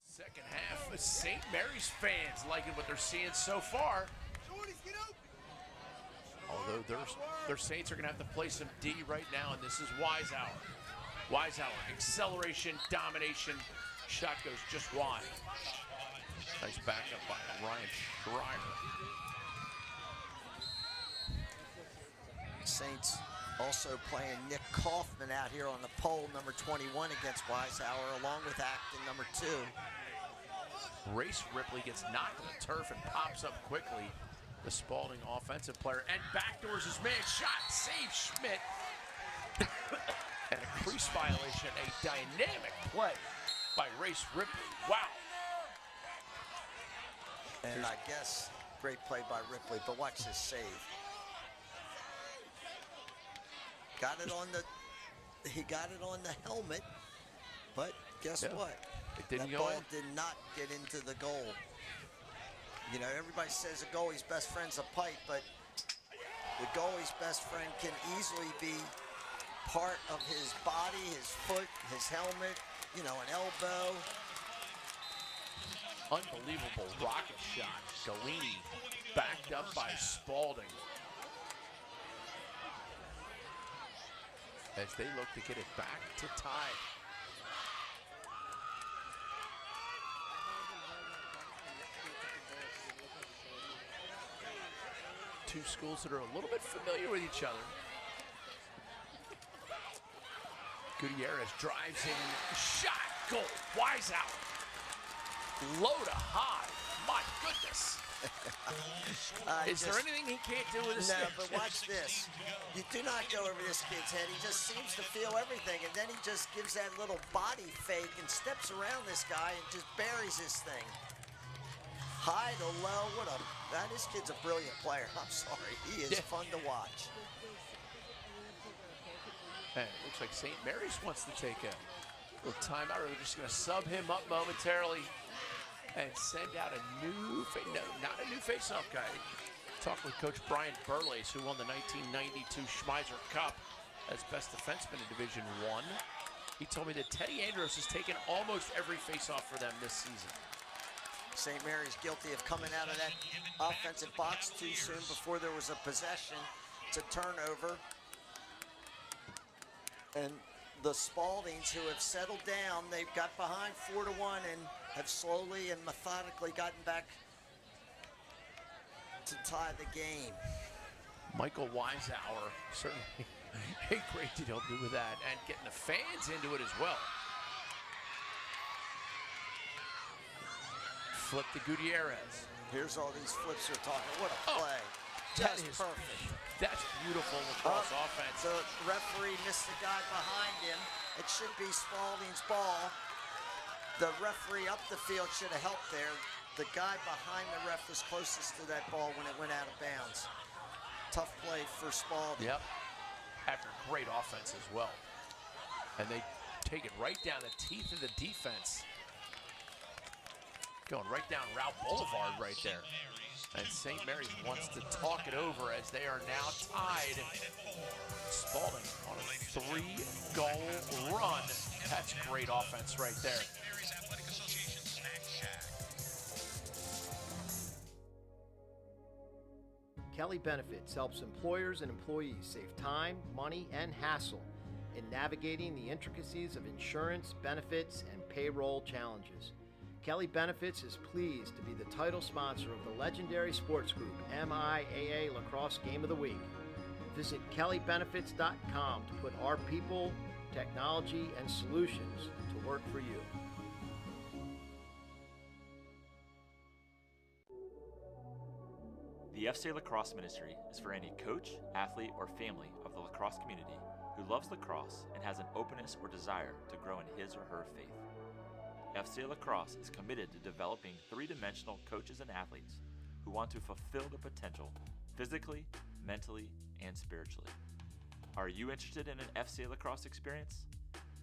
Second half, St. Mary's fans liking what they're seeing so far. Although their Saints are going to have to play some D right now, and this is Wisehour. Wisehour, acceleration, domination. Shot goes just wide. Nice backup by Ryan Shriver. Saints also playing Nick Kaufman out here on the pole, number 21 against Wisehour, along with Acton, number 2. Grace Ripley gets knocked to the turf and pops up quickly. The Spalding offensive player, and backdoors his man. Shot, save Schmidt. And a crease violation, a dynamic play by Grace Ripley. Wow. And I guess Great play by Ripley, but watch this save. He got it on the helmet, but guess what? It didn't that go ball in. did not get into the goal. You know, everybody says a goalie's best friend's a pipe, but the goalie's best friend can easily be part of his body, his foot, his helmet, you know, an elbow. Unbelievable rocket shot. Galini backed up by Spalding. As they look to get it back to tie. Two schools that are a little bit familiar with each other. Gutierrez drives in, shot, goal, Wise out. Low to high, my goodness. Is there anything he can't do with his No, stick? but watch this. You do not go over this kid's head. He just seems to feel everything, and then he just gives that little body fake and steps around this guy and just buries this thing. High to low, this kid's a brilliant player. I'm sorry, he is fun to watch. And it looks like St. Mary's wants to take a little timeout. They're just going to sub him up momentarily and send out a new, not a new face-off guy. Talked with Coach Brian Burleys, who won the 1992 Schmeiser Cup as best defenseman in Division I. He told me that Teddy Andros has taken almost every face-off for them this season. St. Mary's guilty of coming out of that offensive box too soon before there was a possession. It's a turnover. And the Spaldings, who have settled down, they've got behind 4-1 and have slowly and methodically gotten back to tie the game. Michael Wiseauer, certainly a great deal to do with that, and getting the fans into it as well. Flip to Gutierrez. Here's all these flips we're talking. What a play. That Just is perfect. That's beautiful lacrosse offense. The referee missed the guy behind him. It should be Spalding's ball. The referee up the field should have helped there. The guy behind the ref was closest to that ball when it went out of bounds. Tough play for Spalding. Yep. After great offense as well. And they take it right down the teeth of the defense. Going right down Route Boulevard right there. And St. Mary's wants to talk it over as they are now tied. Spalding on a 3-goal run. That's great offense right there. Kelly Benefits helps employers and employees save time, money, and hassle in navigating the intricacies of insurance, benefits, and payroll challenges. Kelly Benefits is pleased to be the title sponsor of the legendary sports group MIAA Lacrosse Game of the Week. Visit kellybenefits.com to put our people, technology, and solutions to work for you. The FCA Lacrosse Ministry is for any coach, athlete, or family of the lacrosse community who loves lacrosse and has an openness or desire to grow in his or her faith. FCA Lacrosse is committed to developing three-dimensional coaches and athletes who want to fulfill their potential physically, mentally, and spiritually. Are you interested in an FCA Lacrosse experience?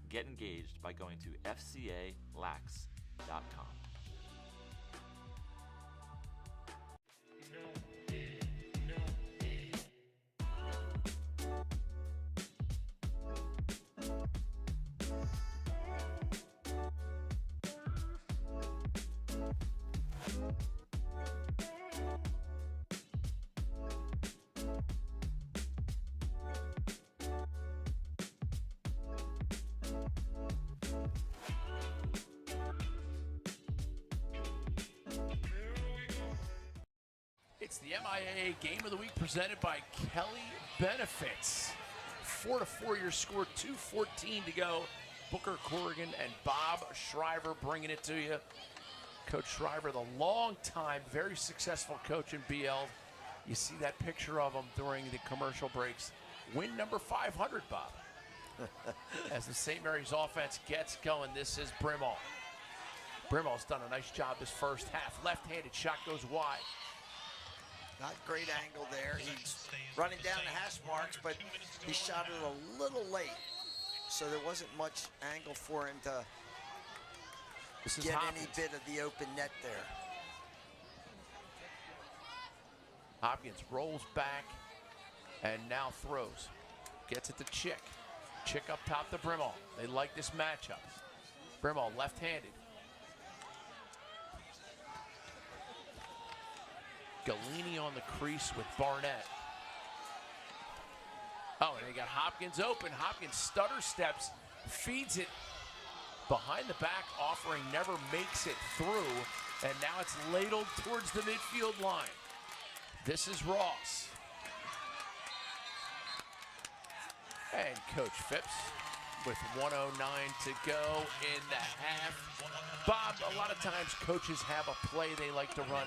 Get engaged by going to fcalax.com. It's the MIAA Game of the Week presented by Kelly Benefits. 4-4 your score, 2:14 to go. Booker Corrigan and Bob Shriver bringing it to you. Coach Shriver, the long-time, very successful coach in BL. You see that picture of him during the commercial breaks. Win number 500, Bob. As the St. Mary's offense gets going, this is Brimall. Brimall's done a nice job this first half. Left-handed shot goes wide. Not great angle there. He's running down the hash marks, but he shot it a little late. So there wasn't much angle for him to get any bit of the open net there. Hopkins rolls back and now throws. Gets it to Chick. Chick up top to Brimall. They like this matchup. Brimall left-handed. Galini on the crease with Barnett. Oh, and they got Hopkins open. Hopkins stutter steps, feeds it behind the back, offering never makes it through. And now it's ladled towards the midfield line. This is Ross. And Coach Phipps with 1:09 to go in the half. Bob, a lot of times coaches have a play they like to run.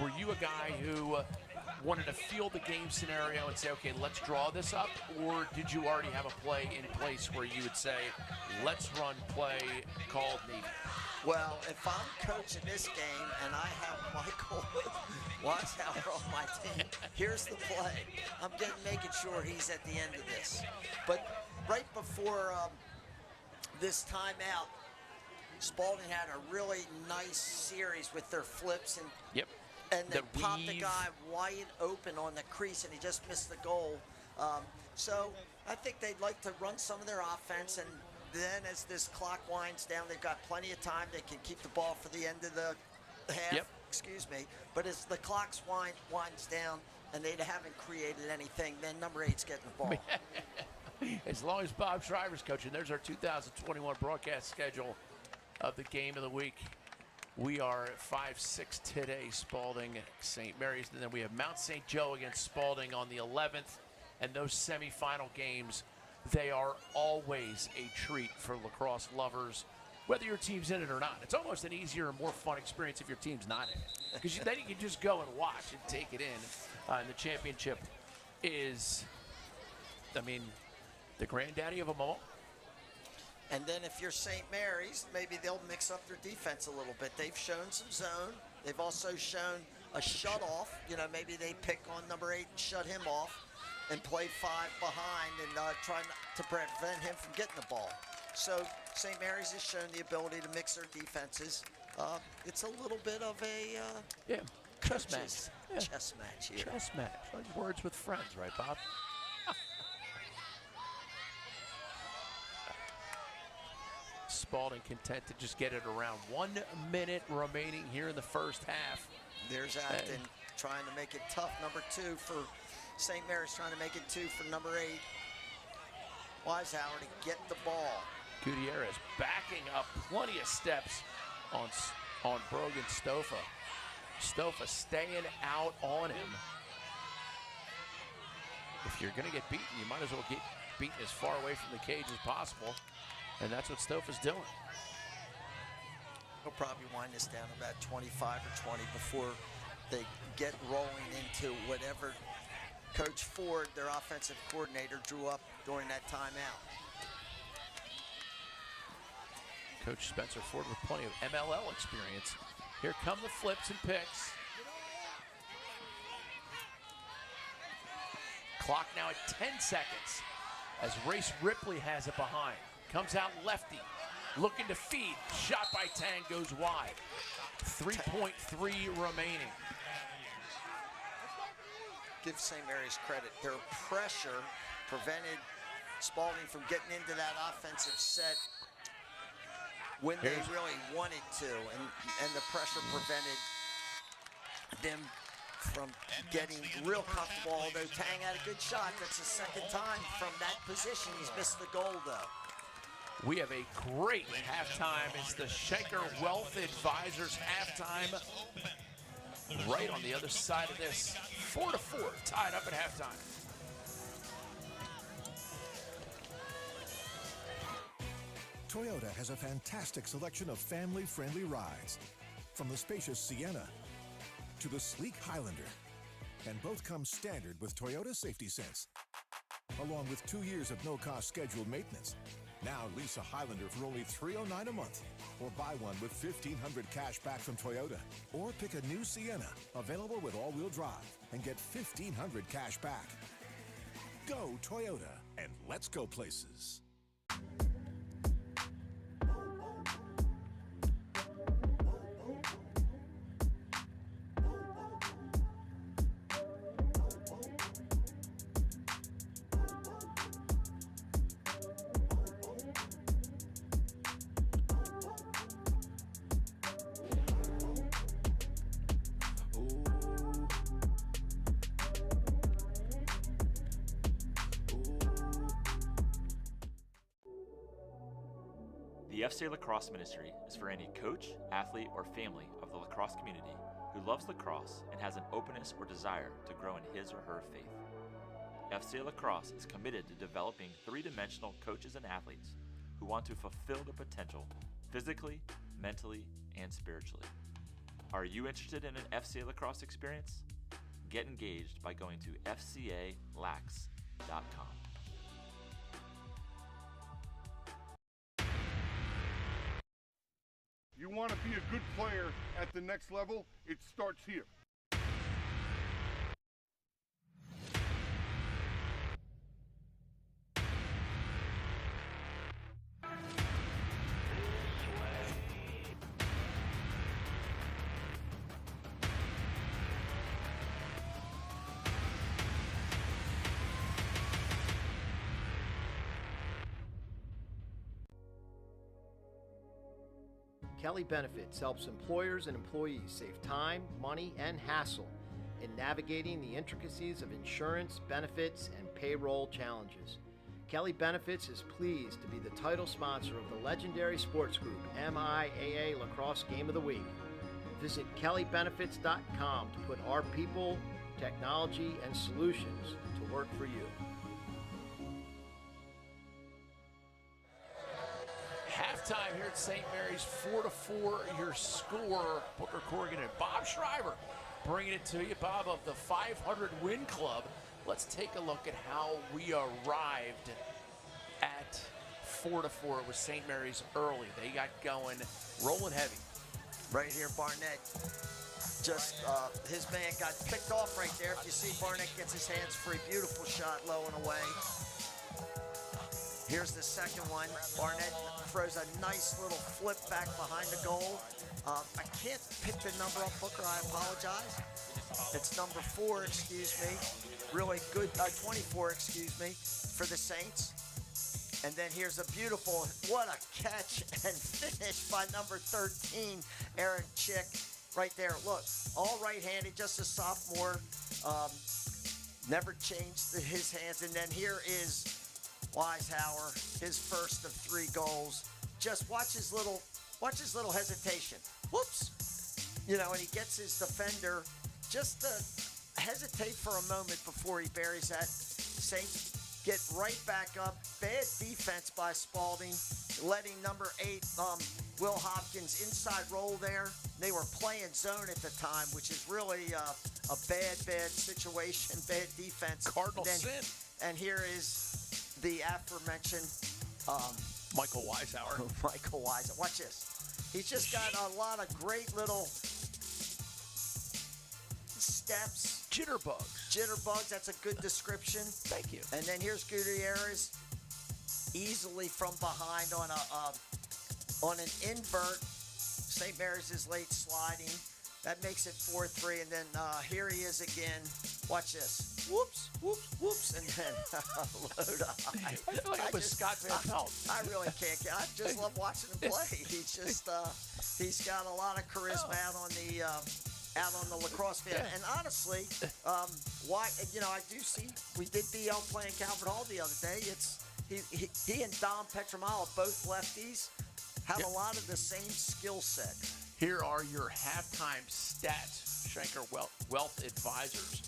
Were you a guy who wanted to feel the game scenario and say, okay, let's draw this up? Or did you already have a play in place where you would say, let's run play called Navy? Well, if I'm coaching this game and I have Michael Watchauer on my team, here's the play. I'm making sure he's at the end of this. But right before this timeout, Spalding had a really nice series with their flips, and and they popped the guy wide open on the crease, and he just missed the goal. So I think they'd like to run some of their offense, and then as this clock winds down, they've got plenty of time. They can keep the ball for the end of the half. Excuse me. But as the clock winds down and they haven't created anything, then number 8's getting the ball. As long as Bob Shriver's coaching, there's our 2021 broadcast schedule of the game of the week. We are at 5-6 today, Spalding, St. Mary's. And then we have Mount St. Joe against Spalding on the 11th. And those semifinal games, they are always a treat for lacrosse lovers, whether your team's in it or not. It's almost an easier and more fun experience if your team's not in it, because then you can just go and watch and take it in. And the championship is, I mean, the granddaddy of them all. And then if you're St. Mary's, maybe they'll mix up their defense a little bit. They've shown some zone. They've also shown a shut-off. You know, maybe they pick on number 8 and shut him off and play 5 behind and try to prevent him from getting the ball. So St. Mary's has shown the ability to mix their defenses. It's a little bit of a chess match. Chess match here. Chess match. Like words with friends, right, Bob? Spalding content to just get it around 1 minute remaining here in the first half. There's Acton trying to make it tough. Number 2 for St. Mary's, trying to make it 2 for number 8. Weishauer to get the ball. Gutierrez backing up plenty of steps on Brogan Stofa. Stofa staying out on him. If you're going to get beaten, you might as well get beaten as far away from the cage as possible. And that's what Stofa's doing. He'll probably wind this down about 25 or 20 before they get rolling into whatever Coach Ford, their offensive coordinator, drew up during that timeout. Coach Spencer Ford with plenty of MLL experience. Here come the flips and picks. Clock now at 10 seconds as Race Ripley has it behind. Comes out lefty, looking to feed. Shot by Tang goes wide. 3.3 remaining. Give St. Mary's credit. Their pressure prevented Spalding from getting into that offensive set when they really wanted to, and the pressure prevented them from getting real comfortable, although Tang had a good shot. That's the second time from that position he's missed the goal, though. We have a great halftime. It's the Schenker Wealth Advisors halftime. Right on the other side of this, 4-4, tied up at halftime. Toyota has a fantastic selection of family-friendly rides, from the spacious Sienna to the sleek Highlander, and both come standard with Toyota Safety Sense. along with 2 years of no-cost scheduled maintenance. Now lease a Highlander for only $309 a month, or buy one with $1,500 cash back from Toyota, or pick a new Sienna, available with all-wheel drive, and get $1,500 cash back. Go Toyota, and let's go places. The FCA Lacrosse Ministry is for any coach, athlete, or family of the lacrosse community who loves lacrosse and has an openness or desire to grow in his or her faith. FCA Lacrosse is committed to developing three-dimensional coaches and athletes who want to fulfill their potential physically, mentally, and spiritually. Are you interested in an FCA Lacrosse experience? Get engaged by going to fcalax.com. You want to be a good player at the next level? It starts here. Kelly Benefits helps employers and employees save time, money, and hassle in navigating the intricacies of insurance, benefits, and payroll challenges. Kelly Benefits is pleased to be the title sponsor of the legendary sports group MIAA Lacrosse Game of the Week. Visit kellybenefits.com to put our people, technology, and solutions to work for you. Halftime here at St. Mary's, 4-4 your score. Booker Corrigan and Bob Shriver bringing it to you. Bob, of the 500 win club, let's take a look at how we arrived at 4-4. It was St. Mary's early. They got going, rolling heavy. Right here, Barnett. Just his man got picked off right there. If you see, Barnett gets his hands free. Beautiful shot, low and away. Here's the second one. Barnett throws a nice little flip back behind the goal. I can't pick the number up, Booker. I apologize. It's number 4, excuse me. Really good, 24, excuse me, for the Saints. And then here's a beautiful, what a catch and finish by number 13, Aaron Chick. Right there, look, all right-handed, just a sophomore. Never changed his hands. And then here is Weishauer, his first of 3 goals. Just watch his little hesitation. Whoops. You know, and he gets his defender just to hesitate for a moment before he buries that. Saints get right back up. Bad defense by Spalding, letting number 8, Will Hopkins, inside roll there. They were playing zone at the time, which is really a bad situation, bad defense. Cardinal sin. And here is the aforementioned Michael Weishauer. Michael Weishauer. Watch this. He's just got a lot of great little steps. Jitterbugs, that's a good description. Thank you. And then here's Gutierrez, easily from behind on an invert. St. Mary's is late sliding. That makes it 4-3, and then here he is again. Watch this. Whoops, whoops, whoops, and then load up. I feel like it was Scott Van Pelt. I really can't get. I just love watching him play. He's just he's got a lot of charisma out on the lacrosse field. Yeah. And honestly, why I do see we did BL playing Calvert Hall the other day. It's he and Dom Petramala, both lefties, have a lot of the same skill set. Here are your halftime stats, Schenker Wealth Advisors.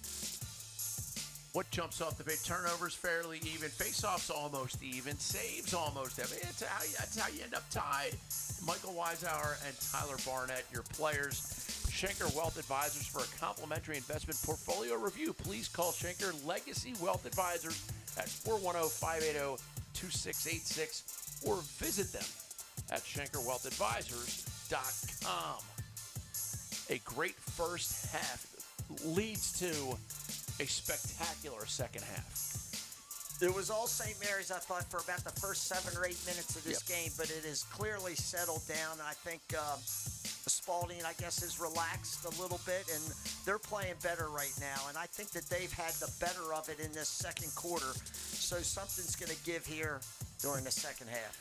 What jumps off the page? Turnovers fairly even. Face-offs almost even. Saves almost even. That's how you end up tied. Michael Weishauer and Tyler Barnett, your players. Schenker Wealth Advisors for a complimentary investment portfolio review. Please call Schenker Legacy Wealth Advisors at 410-580-2686 or visit them at ShankerWealthAdvisors.com. A great first half leads to a spectacular second half. It was all St. Mary's, I thought, for about the first 7 or 8 minutes of this game, but it has clearly settled down. I think Spalding, I guess, has relaxed a little bit, and they're playing better right now. And I think that they've had the better of it in this second quarter, so something's going to give here during the second half.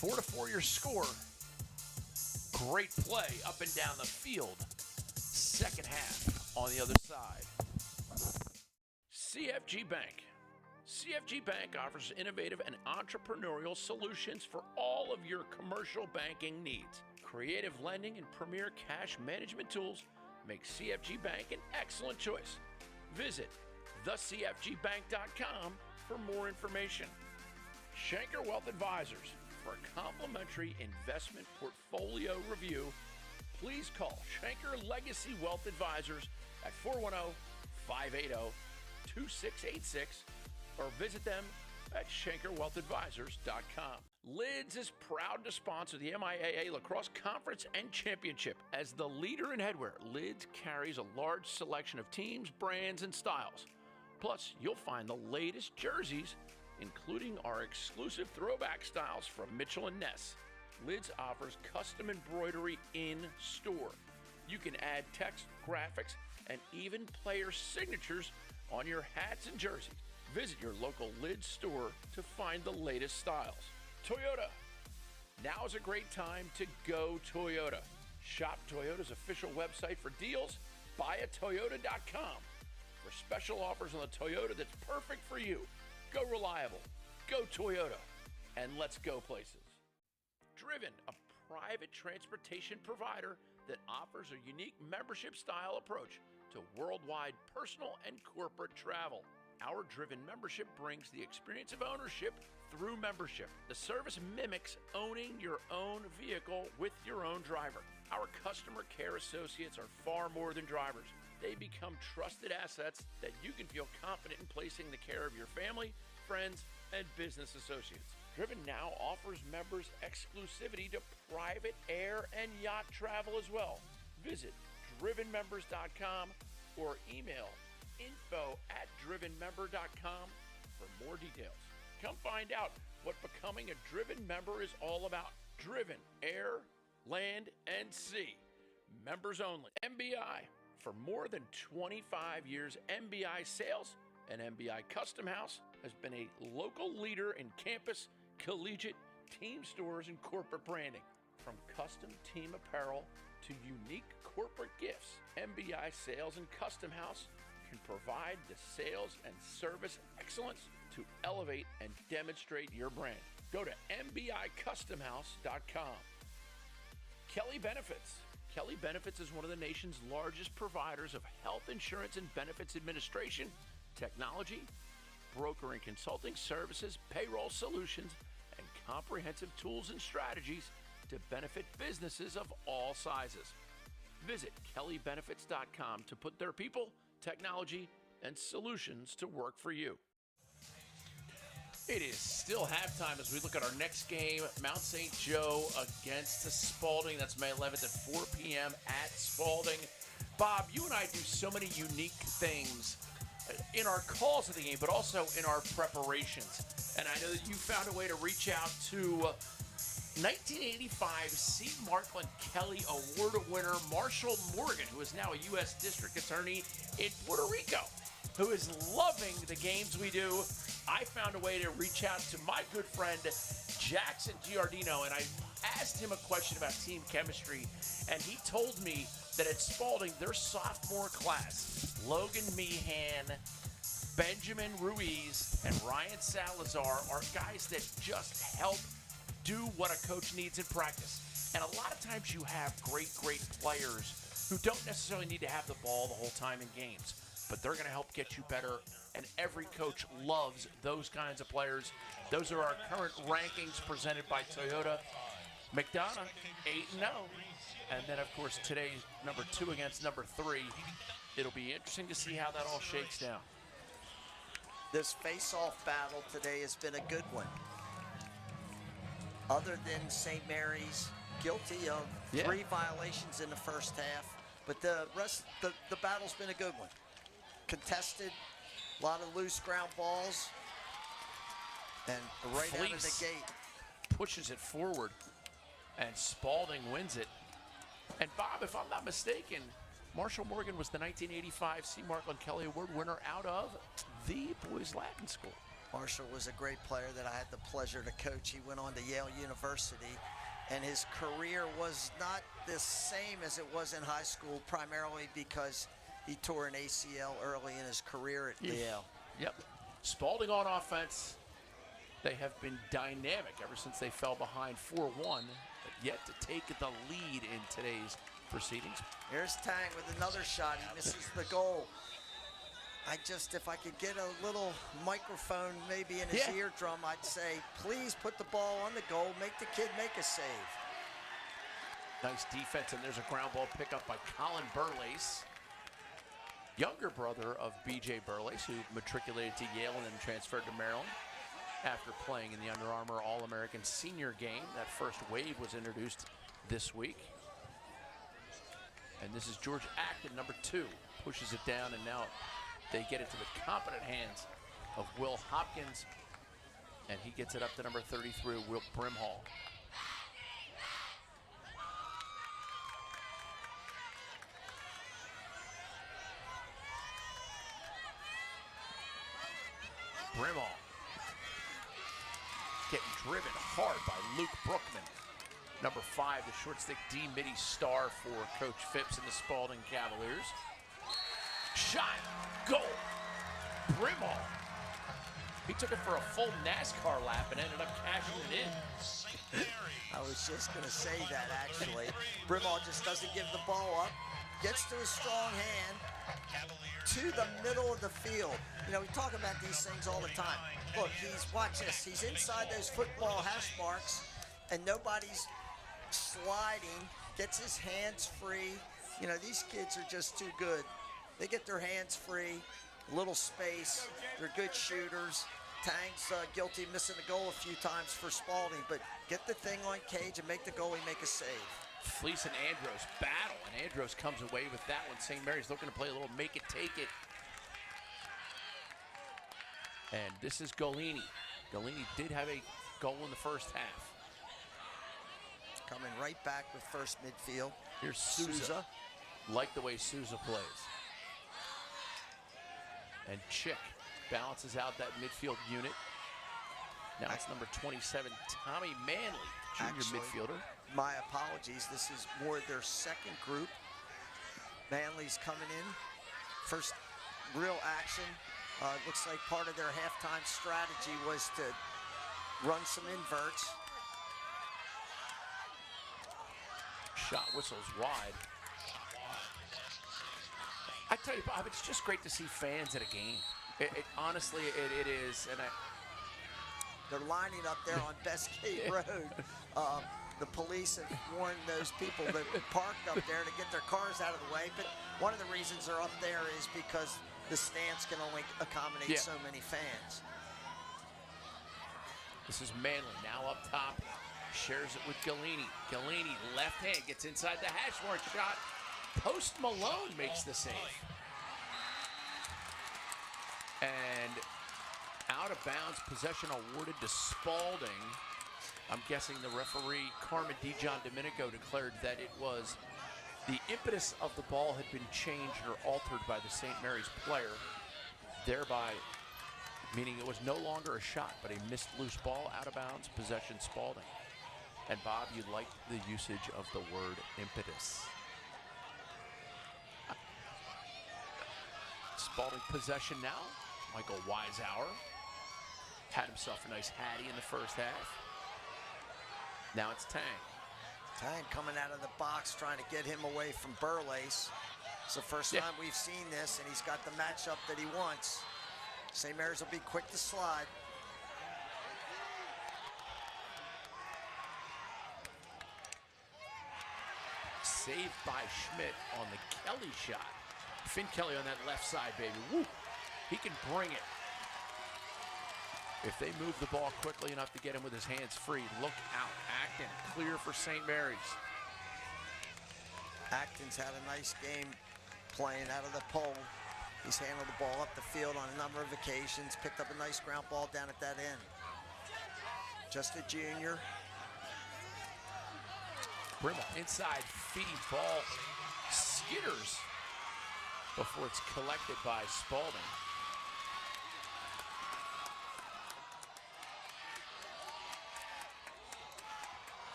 4-4 your score. Great play up and down the field. Second half on the other side. CFG Bank. CFG Bank offers innovative and entrepreneurial solutions for all of your commercial banking needs. Creative lending and premier cash management tools make CFG Bank an excellent choice. Visit thecfgbank.com for more information. Shanker Wealth Advisors. For a complimentary investment portfolio review, please call Shanker Legacy Wealth Advisors at 410-580-2686 or visit them at ShankerWealthAdvisors.com. Lids is proud to sponsor the MIAA Lacrosse Conference and Championship. As the leader in headwear, Lids carries a large selection of teams, brands, and styles. Plus, you'll find the latest jerseys, including our exclusive throwback styles from Mitchell & Ness. Lids offers custom embroidery in-store. You can add text, graphics, and even player signatures on your hats and jerseys. Visit your local Lids store to find the latest styles. Toyota. Now is a great time to go Toyota. Shop Toyota's official website for deals, buyatoyota.com. For special offers on the Toyota that's perfect for you. Go reliable, go Toyota, and let's go places. Driven, a private transportation provider that offers a unique membership style approach to worldwide personal and corporate travel. Our Driven membership brings the experience of ownership through membership. The service mimics owning your own vehicle with your own driver. Our customer care associates are far more than drivers. They become trusted assets that you can feel confident in placing in the care of your family, friends, and business associates. Driven now offers members exclusivity to private air and yacht travel as well. Visit drivenmembers.com or email info@drivenmember.com for more details. Come find out what becoming a Driven member is all about. Driven, air, land, and sea. Members only. MBI. For more than 25 years, MBI Sales and MBI Custom House has been a local leader in campus, collegiate, team stores, and corporate branding. From custom team apparel to unique corporate gifts, MBI Sales and Custom House can provide the sales and service excellence to elevate and demonstrate your brand. Go to mbicustomhouse.com. Kelly Benefits. Kelly Benefits is one of the nation's largest providers of health insurance and benefits administration, technology, broker and consulting services, payroll solutions, and comprehensive tools and strategies to benefit businesses of all sizes. Visit kellybenefits.com to put their people, technology, and solutions to work for you. It is still halftime as we look at our next game, Mount St. Joe against Spalding. That's May 11th at 4 p.m. at Spalding. Bob, you and I do so many unique things in our calls of the game, but also in our preparations. And I know that you found a way to reach out to 1985 C. Markland Kelly Award winner Marshall Morgan, who is now a U.S. District Attorney in Puerto Rico, who is loving the games we do. I found a way to reach out to my good friend Jackson Giardino, and I asked him a question about team chemistry, and he told me that at Spalding, their sophomore class, Logan Meehan, Benjamin Ruiz, and Ryan Salazar are guys that just help do what a coach needs in practice. And a lot of times you have great players who don't necessarily need to have the ball the whole time in games, but they're going to help get you better, and every coach loves those kinds of players. Those are our current rankings presented by Toyota. McDonough, 8-0. And then, of course, today, number 2 against number 3. It'll be interesting to see how that all shakes down. This face-off battle today has been a good one. Other than St. Mary's, guilty of 3 violations in the first half, but the rest, the battle's been a good one. Contested, a lot of loose ground balls, and right out of the gate. Pushes it forward, and Spalding wins it. And Bob, if I'm not mistaken, Marshall Morgan was the 1985 C. Markland Kelly Award winner out of the Boys Latin School. Marshall was a great player that I had the pleasure to coach. He went on to Yale University, and his career was not the same as it was in high school, primarily because he tore an ACL early in his career at Yale. Yep. Spalding on offense. They have been dynamic ever since they fell behind 4-1, but yet to take the lead in today's proceedings. Here's Tang with another shot. He misses the goal. If I could get a little microphone maybe in his eardrum, I'd say, please put the ball on the goal, make the kid make a save. Nice defense, and there's a ground ball pickup by Colin Burlace, younger brother of B.J. Burlace, who matriculated to Yale and then transferred to Maryland after playing in the Under Armour All-American Senior Game. That first wave was introduced this week. And this is George Acton, number 2, pushes it down, and now they get it to the competent hands of Will Hopkins, and he gets it up to number 33, Will Brimhall. Brimhall getting driven hard by Luke Brookman. Number 5, the short stick D midi star for Coach Phipps and the Spalding Cavaliers. Shot, goal, Brimhall. He took it for a full NASCAR lap and ended up cashing it in. I was just going to say that, actually. Brimhall just doesn't give the ball up, gets to his strong hand, to the middle of the field. You know, we talk about these things all the time. Look, watch this, he's inside those football hash marks, and nobody's sliding, gets his hands free. You know, these kids are just too good. They get their hands free, little space, they're good shooters. Tang's guilty of missing a goal a few times for Spalding, but get the thing on cage and make the goalie make a save. Fleece and Andros battle, and Andros comes away with that one. St. Mary's looking to play a little make it, take it. And this is Golini. Golini did have a goal in the first half. Coming right back with first midfield. Here's Souza. Like the way Souza plays. And Chick balances out that midfield unit. Now it's number 27, Tommy Manley, junior midfielder. My apologies, this is more their second group. Manley's coming in. First real action. Looks like part of their halftime strategy was to run some inverts. Shot whistles wide. I tell you, Bob, it's just great to see fans at a game. Honestly, it is. And they're lining up there on Bestgate Road. The police have warned those people that parked up there to get their cars out of the way. But one of the reasons they're up there is because the stands can only accommodate so many fans. This is Manley now up top. Shares it with Galini. Galini, left hand, gets inside the hash mark shot. Post Malone makes the save. And out of bounds, possession awarded to Spalding. I'm guessing the referee, Carmen DeJohn Domenico, declared that it was the impetus of the ball had been changed or altered by the St. Mary's player, thereby meaning it was no longer a shot, but a missed loose ball, out of bounds, possession Spalding. And Bob, you like the usage of the word impetus. Spalding possession now. Michael Wisehour had himself a nice hattie in the first half. Now it's Tang. Tang coming out of the box, trying to get him away from Burlace. It's the first time we've seen this, and he's got the matchup that he wants. St. Mary's will be quick to slide. Saved by Schmidt on the Kelly shot. Finn Kelly on that left side, baby. Woo! He can bring it. If they move the ball quickly enough to get him with his hands free, look out. Acton clear for St. Mary's. Acton's had a nice game playing out of the pole. He's handled the ball up the field on a number of occasions, picked up a nice ground ball down at that end. Just a junior. Brimmel inside feed ball skitters before it's collected by Spalding.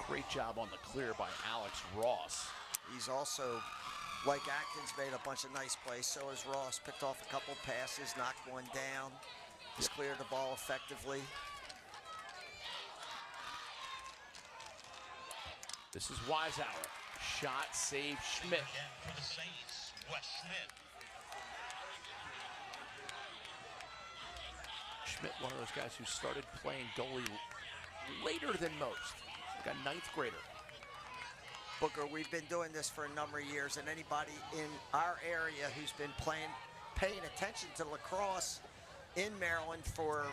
Great job on the clear by Alex Ross. He's also, like Atkins, made a bunch of nice plays. So has Ross. Picked off a couple passes, knocked one down. He's cleared the ball effectively. This is Wisehour. Shot, save, Schmidt. Again for the Saints, Wes Schmidt. Schmidt, one of those guys who started playing goalie later than most. Like a 9th grader. Booker, we've been doing this for a number of years, and anybody in our area who's been paying attention to lacrosse in Maryland for,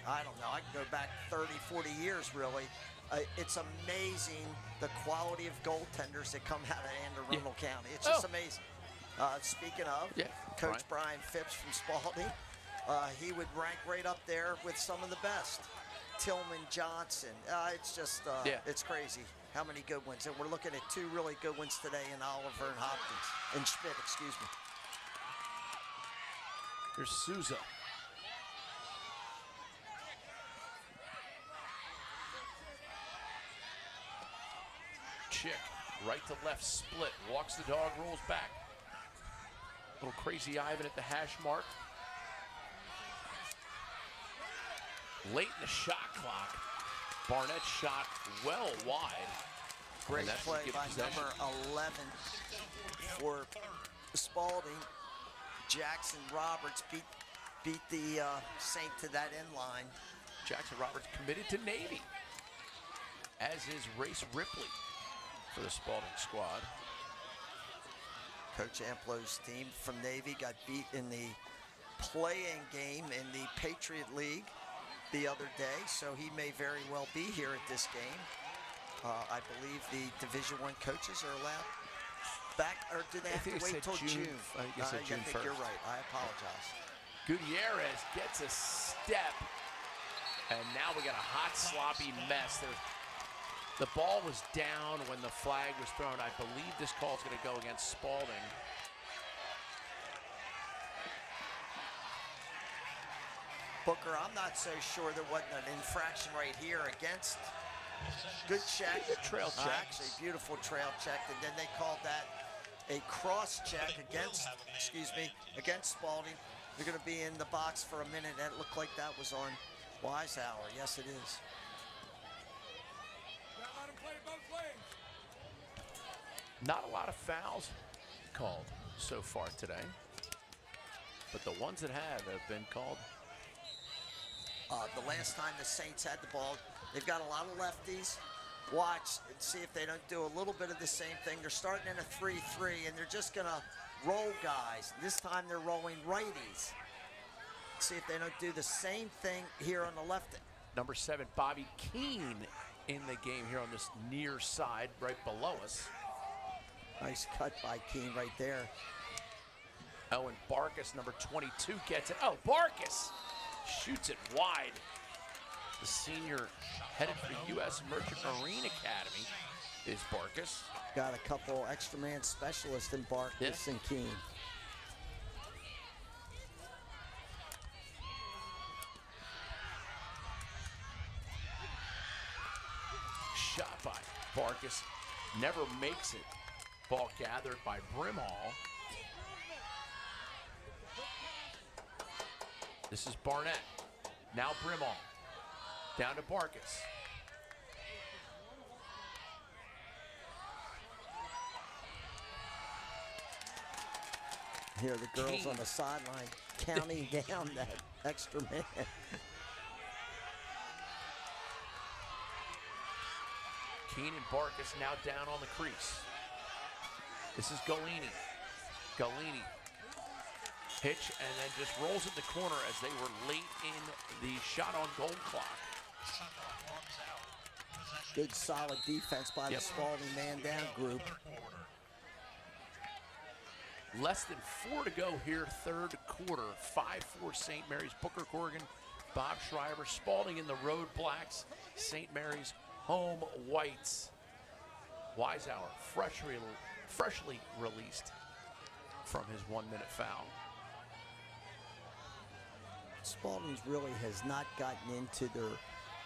I don't know, I can go back 30, 40 years really. It's amazing the quality of goaltenders that come out of Anne Arundel County. It's just amazing. Speaking of, Coach Brian Phipps from Spalding, he would rank right up there with some of the best. Tillman Johnson. It's just, it's crazy how many good ones. And we're looking at 2 really good ones today in Oliver and Hopkins. And Schmidt, excuse me. Here's Souza. Chick, right to left split, walks the dog, rolls back. Little crazy Ivan at the hash mark. Late in the shot clock, Barnett shot well wide. Great play by number 11 for Spalding. Jackson Roberts beat the Saint to that end line. Jackson Roberts committed to Navy, as is Race Ripley for the Spalding squad. Coach Amplo's team from Navy got beat in the play-in game in the Patriot League the other day, so he may very well be here at this game. I believe the Division I coaches are allowed back, or do they have to wait till June? I think it's June 1st. You're right. I apologize. Gutierrez gets a step, and now we got a hot, sloppy mess. The ball was down when the flag was thrown. I believe this call is going to go against Spalding. Booker, I'm not so sure there wasn't an infraction right here against. Good check. Trail check. Actually, beautiful trail check. And then they called that a cross check against, against Spalding. They're going to be in the box for a minute. That looked like that was on Wisehour. Yes, it is. Not a lot of fouls called so far today, but the ones that have been called. The last time the Saints had the ball, they've got a lot of lefties. Watch and see if they don't do a little bit of the same thing. They're starting in a 3-3, and they're just going to roll guys. This time they're rolling righties. See if they don't do the same thing here on the left. Number 7, Bobby Keene in the game here on this near side, right below us. Nice cut by Keene right there. Oh, and Barkus, number 22, gets it. Oh, Barkus shoots it wide. The senior headed for the U.S. Merchant Marine Academy is Barkus. Got a couple extra man specialists in Barkus and Keene. Shot by Barkus, never makes it. Ball gathered by Brimhall. This is Barnett. Now Brimhall. Down to Barkus. Here the girls on the sideline counting down that extra man. Keene and Barkus now down on the crease. This is Galini. Galini Hitch, and then just rolls in the corner as they were late in the shot on goal clock. Good solid defense by the Spalding man down group. Less than 4 to go here, third quarter. 5-4 St. Mary's. Booker Corrigan, Bob Shriver, Spalding in the road blacks, St. Mary's home whites. Wisehour freshly released from his 1-minute foul. Spalding really has not gotten into their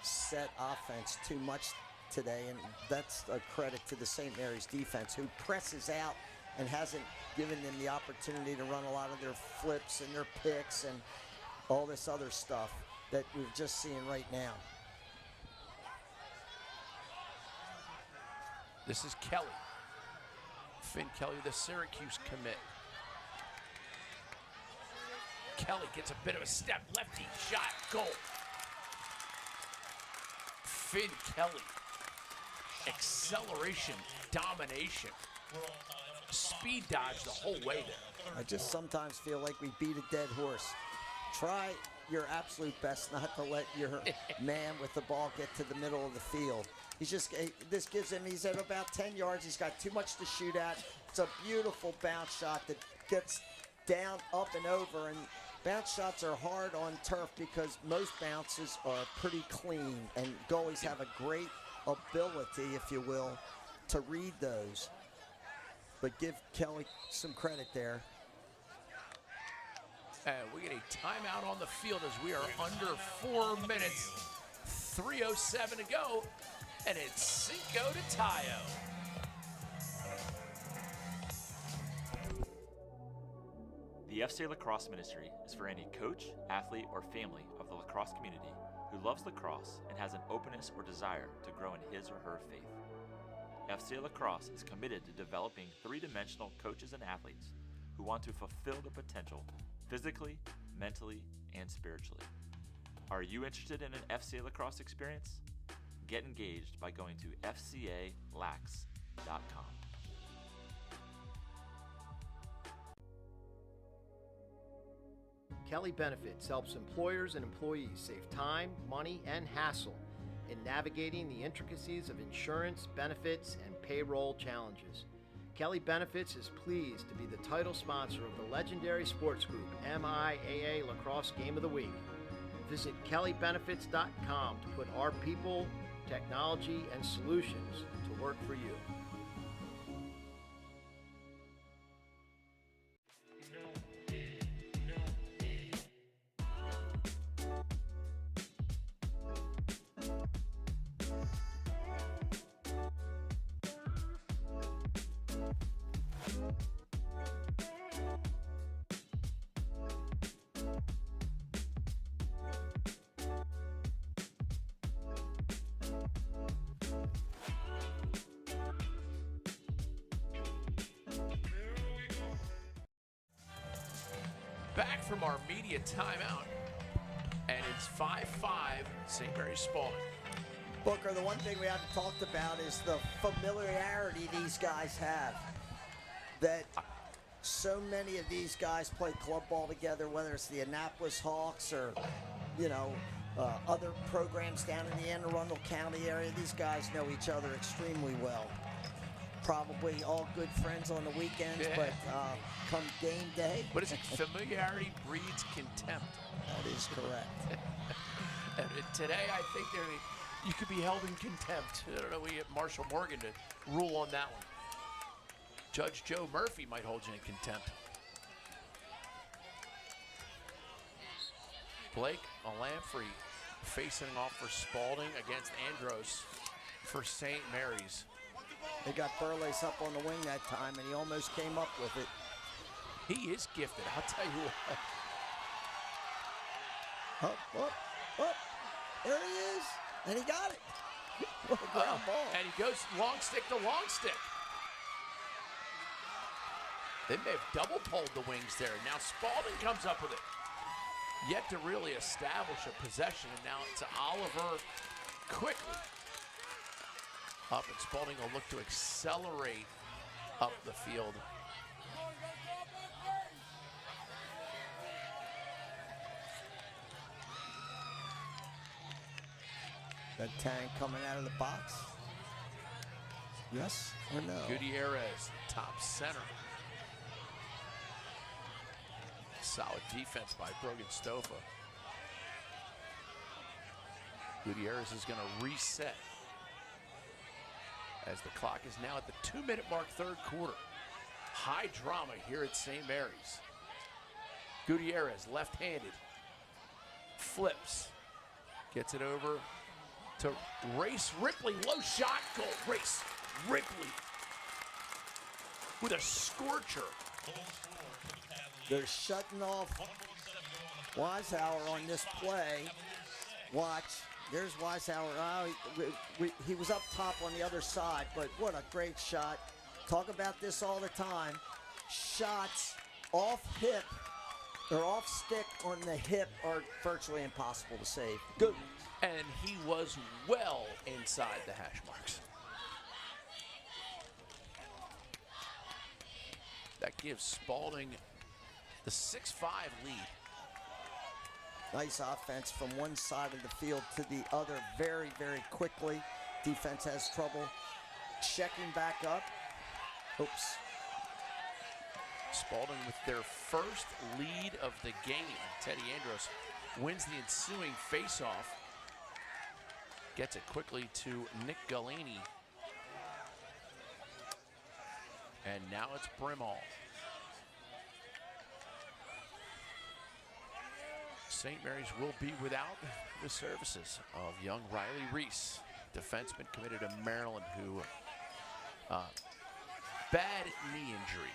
set offense too much today, and that's a credit to the St. Mary's defense, who presses out and hasn't given them the opportunity to run a lot of their flips and their picks and all this other stuff that we're just seeing right now. This is Kelly. Finn Kelly, the Syracuse commit. Kelly gets a bit of a step, lefty shot, goal. Finn Kelly, acceleration, domination, speed dodge the whole way there. I just sometimes feel like we beat a dead horse. Try your absolute best not to let your man with the ball get to the middle of the field. He's just, this gives him, he's at about 10 yards. He's got too much to shoot at. It's a beautiful bounce shot that gets down, up, and over. And bounce shots are hard on turf because most bounces are pretty clean, and goalies have a great ability, if you will, to read those. But give Kelly some credit there. And we get a timeout on the field as we are under 4 minutes. 3:07 to go, and it's Cinco de Mayo. The FCA Lacrosse Ministry is for any coach, athlete, or family of the lacrosse community who loves lacrosse and has an openness or desire to grow in his or her faith. FCA Lacrosse is committed to developing three-dimensional coaches and athletes who want to fulfill their potential physically, mentally, and spiritually. Are you interested in an FCA Lacrosse experience? Get engaged by going to fcalax.com. Kelly Benefits helps employers and employees save time, money, and hassle in navigating the intricacies of insurance, benefits, and payroll challenges. Kelly Benefits is pleased to be the title sponsor of the legendary sports group MIAA Lacrosse Game of the Week. Visit kellybenefits.com to put our people, technology, and solutions to work for you. Back from our media timeout, and it's 5-5 St. Mary's Spalding. Booker, the one thing we haven't talked about is the familiarity these guys have. That so many of these guys play club ball together, whether it's the Annapolis Hawks or, you know, other programs down in the Anne Arundel County area. These guys know each other extremely well. Probably all good friends on the weekends, but come game day. What is it? Familiarity breeds contempt. That is correct. And today, I think you could be held in contempt. I don't know, we get Marshall Morgan to rule on that one. Judge Joe Murphy might hold you in contempt. Blake Alamfrey facing off for Spalding against Andros for St. Mary's. They got Burles up on the wing that time, and he almost came up with it. He is gifted, I'll tell you what. Up. There he is. And he got it. What a ground ball. And he goes long stick to long stick. They may have double pulled the wings there. Now Spalding comes up with it. Yet to really establish a possession, and now it's Oliver quickly up, and Spalding will look to accelerate up the field. That tank coming out of the box. Yes or no? Gutierrez, top center. Solid defense by Brogan Stofa. Gutierrez is going to reset as the clock is now at the 2-minute mark, third quarter. High drama here at St. Mary's. Gutierrez, left-handed, flips, gets it over to Race Ripley. Low shot, goal. Race Ripley with a scorcher. They're shutting off Weishauer on this play. Watch. There's Weishauer. He was up top on the other side, but what a great shot. Talk about this all the time. Shots off hip or off stick on the hip are virtually impossible to save. Good. And he was well inside the hash marks. That gives Spalding the 6-5 lead. Nice offense from one side of the field to the other very, very quickly. Defense has trouble checking back up. Oops. Spalding with their first lead of the game. Teddy Andros wins the ensuing faceoff. Gets it quickly to Nick Galani. And now it's Brimall. St. Mary's will be without the services of young Riley Reese, defenseman committed to Maryland, who bad knee injury.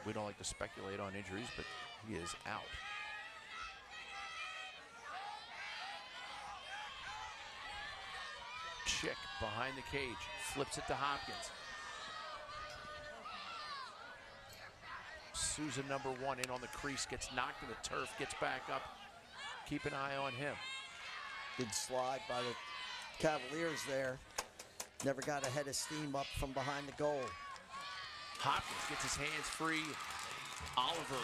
We don't like to speculate on injuries, but he is out. Chick behind the cage, flips it to Hopkins. Sousa, number 1, in on the crease, gets knocked in the turf, gets back up. Keep an eye on him. Good slide by the Cavaliers there. Never got a head of steam up from behind the goal. Hopkins gets his hands free. Oliver.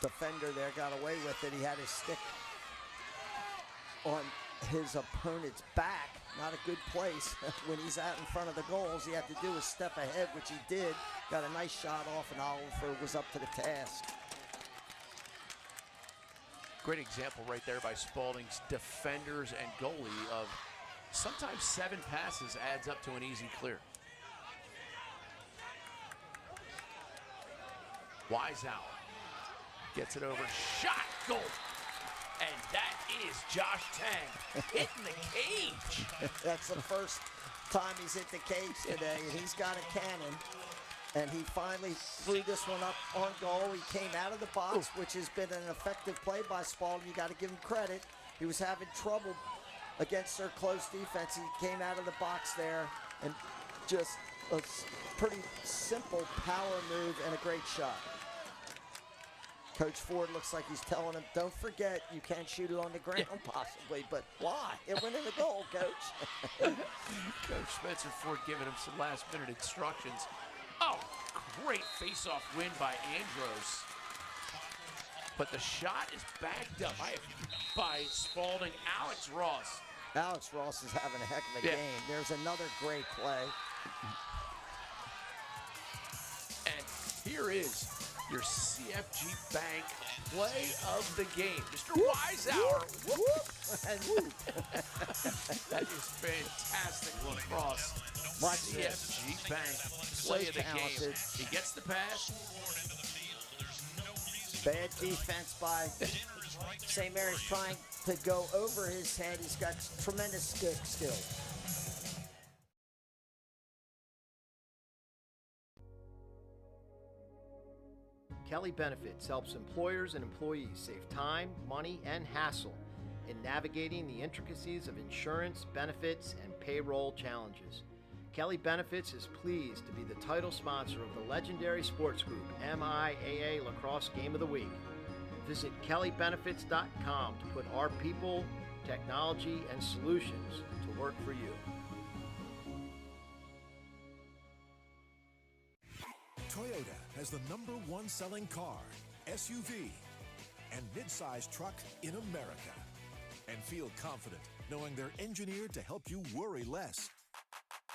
Defender there got away with it. He had his stick on his opponent's back. Not a good place. When he's out in front of the goals, he had to do is step ahead, which he did. Got a nice shot off, and Oliver was up to the task. Great example right there by Spalding's defenders and goalie of sometimes 7 passes adds up to an easy clear. Weishauer gets it over, shot, goal. And that is Josh Tang hitting the cage. That's the first time he's hit the cage today, and he's got a cannon. And he finally threw this one up on goal. He came out of the box, which has been an effective play by Spalding. You got to give him credit. He was having trouble against their close defense. He came out of the box there, and just a pretty simple power move and a great shot. Coach Ford looks like he's telling him, don't forget, you can't shoot it on the ground possibly, but why? It went in the goal, Coach. Coach Spencer Ford giving him some last-minute instructions. Oh, great face-off win by Andros. But the shot is backed up by Spalding. Alex Ross. Alex Ross is having a heck of a game. There's another great play. And here is your CFG Bank play of the game. Mr. Weishauer. And whoop. That is fantastic lacrosse. Watch CFG Bank play of the game. He gets the pass. Bad defense by St. Mary's trying to go over his head. He's got tremendous skill. Kelly Benefits helps employers and employees save time, money, and hassle in navigating the intricacies of insurance, benefits, and payroll challenges. Kelly Benefits is pleased to be the title sponsor of the legendary sports group MIAA Lacrosse Game of the Week. Visit kellybenefits.com to put our people, technology, and solutions to work for you. Toyota has the #1 selling car, SUV, and midsize truck in America. And feel confident knowing they're engineered to help you worry less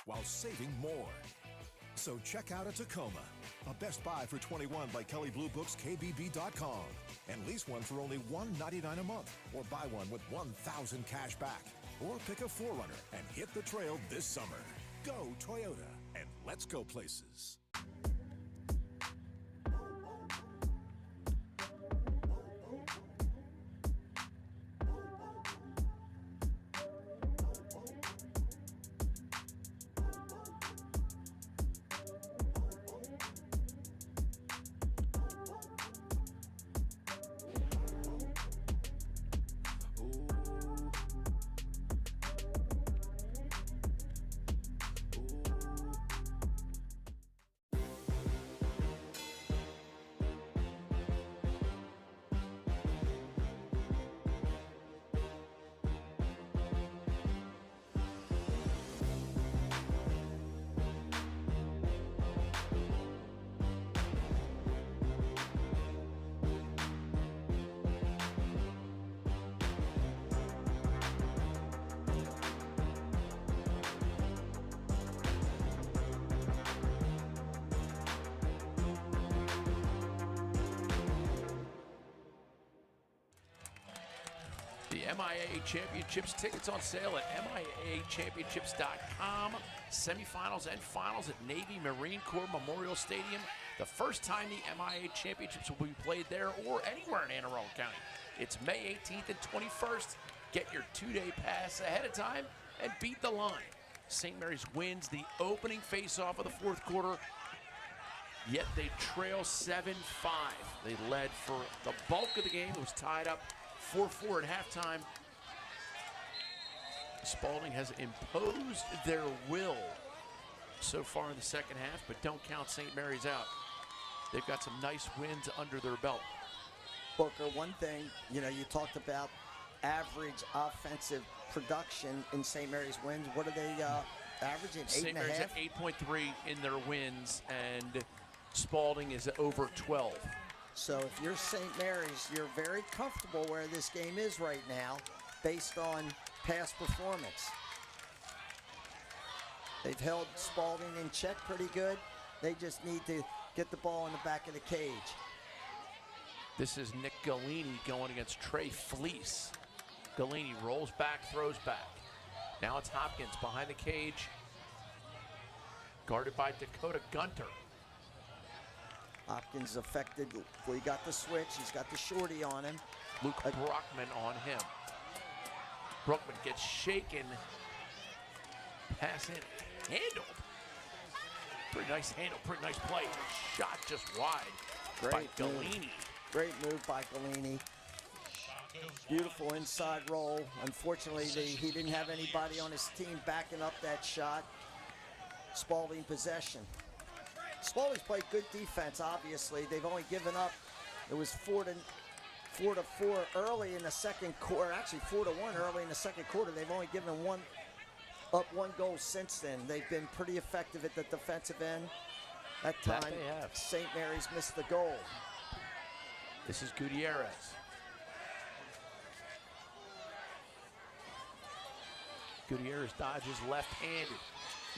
while saving more. So check out a Tacoma, a Best Buy for 21 by Kelley Blue Book's KBB.com, and lease one for only $199 a month, or buy one with $1,000 cash back, or pick a 4Runner and hit the trail this summer. Go Toyota, and let's go places. The MIAA Championships tickets on sale at MIAAchampionships.com. Semifinals and finals at Navy Marine Corps Memorial Stadium. The first time the MIAA Championships will be played there or anywhere in Anne Arundel County. It's May 18th and 21st. Get your two-day pass ahead of time and beat the line. St. Mary's wins the opening face-off of the fourth quarter, yet they trail 7-5. They led for the bulk of the game. It was tied up 4-4 at halftime. Spalding has imposed their will so far in the second half, but don't count St. Mary's out. They've got some nice wins under their belt. Booker, one thing, you talked about average offensive production in St. Mary's wins. What are they averaging? St. Mary's at 8.3 in their wins, and Spalding is at over 12. So if you're St. Mary's, you're very comfortable where this game is right now based on past performance. They've held Spalding in check pretty good. They just need to get the ball in the back of the cage. This is Nick Galini going against Trey Fleece. Galini rolls back, throws back. Now it's Hopkins behind the cage, guarded by Dakota Gunter. Hopkins affected. Well, he got the switch. He's got the shorty on him. Luke Brockman on him. Brockman gets shaken. Pass in. Handled. Pretty nice handle. Pretty nice play. Shot just wide by Galini. Great move by Galini. Beautiful inside roll. Unfortunately, he didn't have anybody on his team backing up that shot. Spalding possession. Spalding's played good defense, obviously. They've only given up, it was 4-4 early in the second quarter, actually 4-1 early in the second quarter. They've only given one goal since then. They've been pretty effective at the defensive end. That time, St. Mary's missed the goal. This is Gutierrez. Gutierrez dodges left-handed.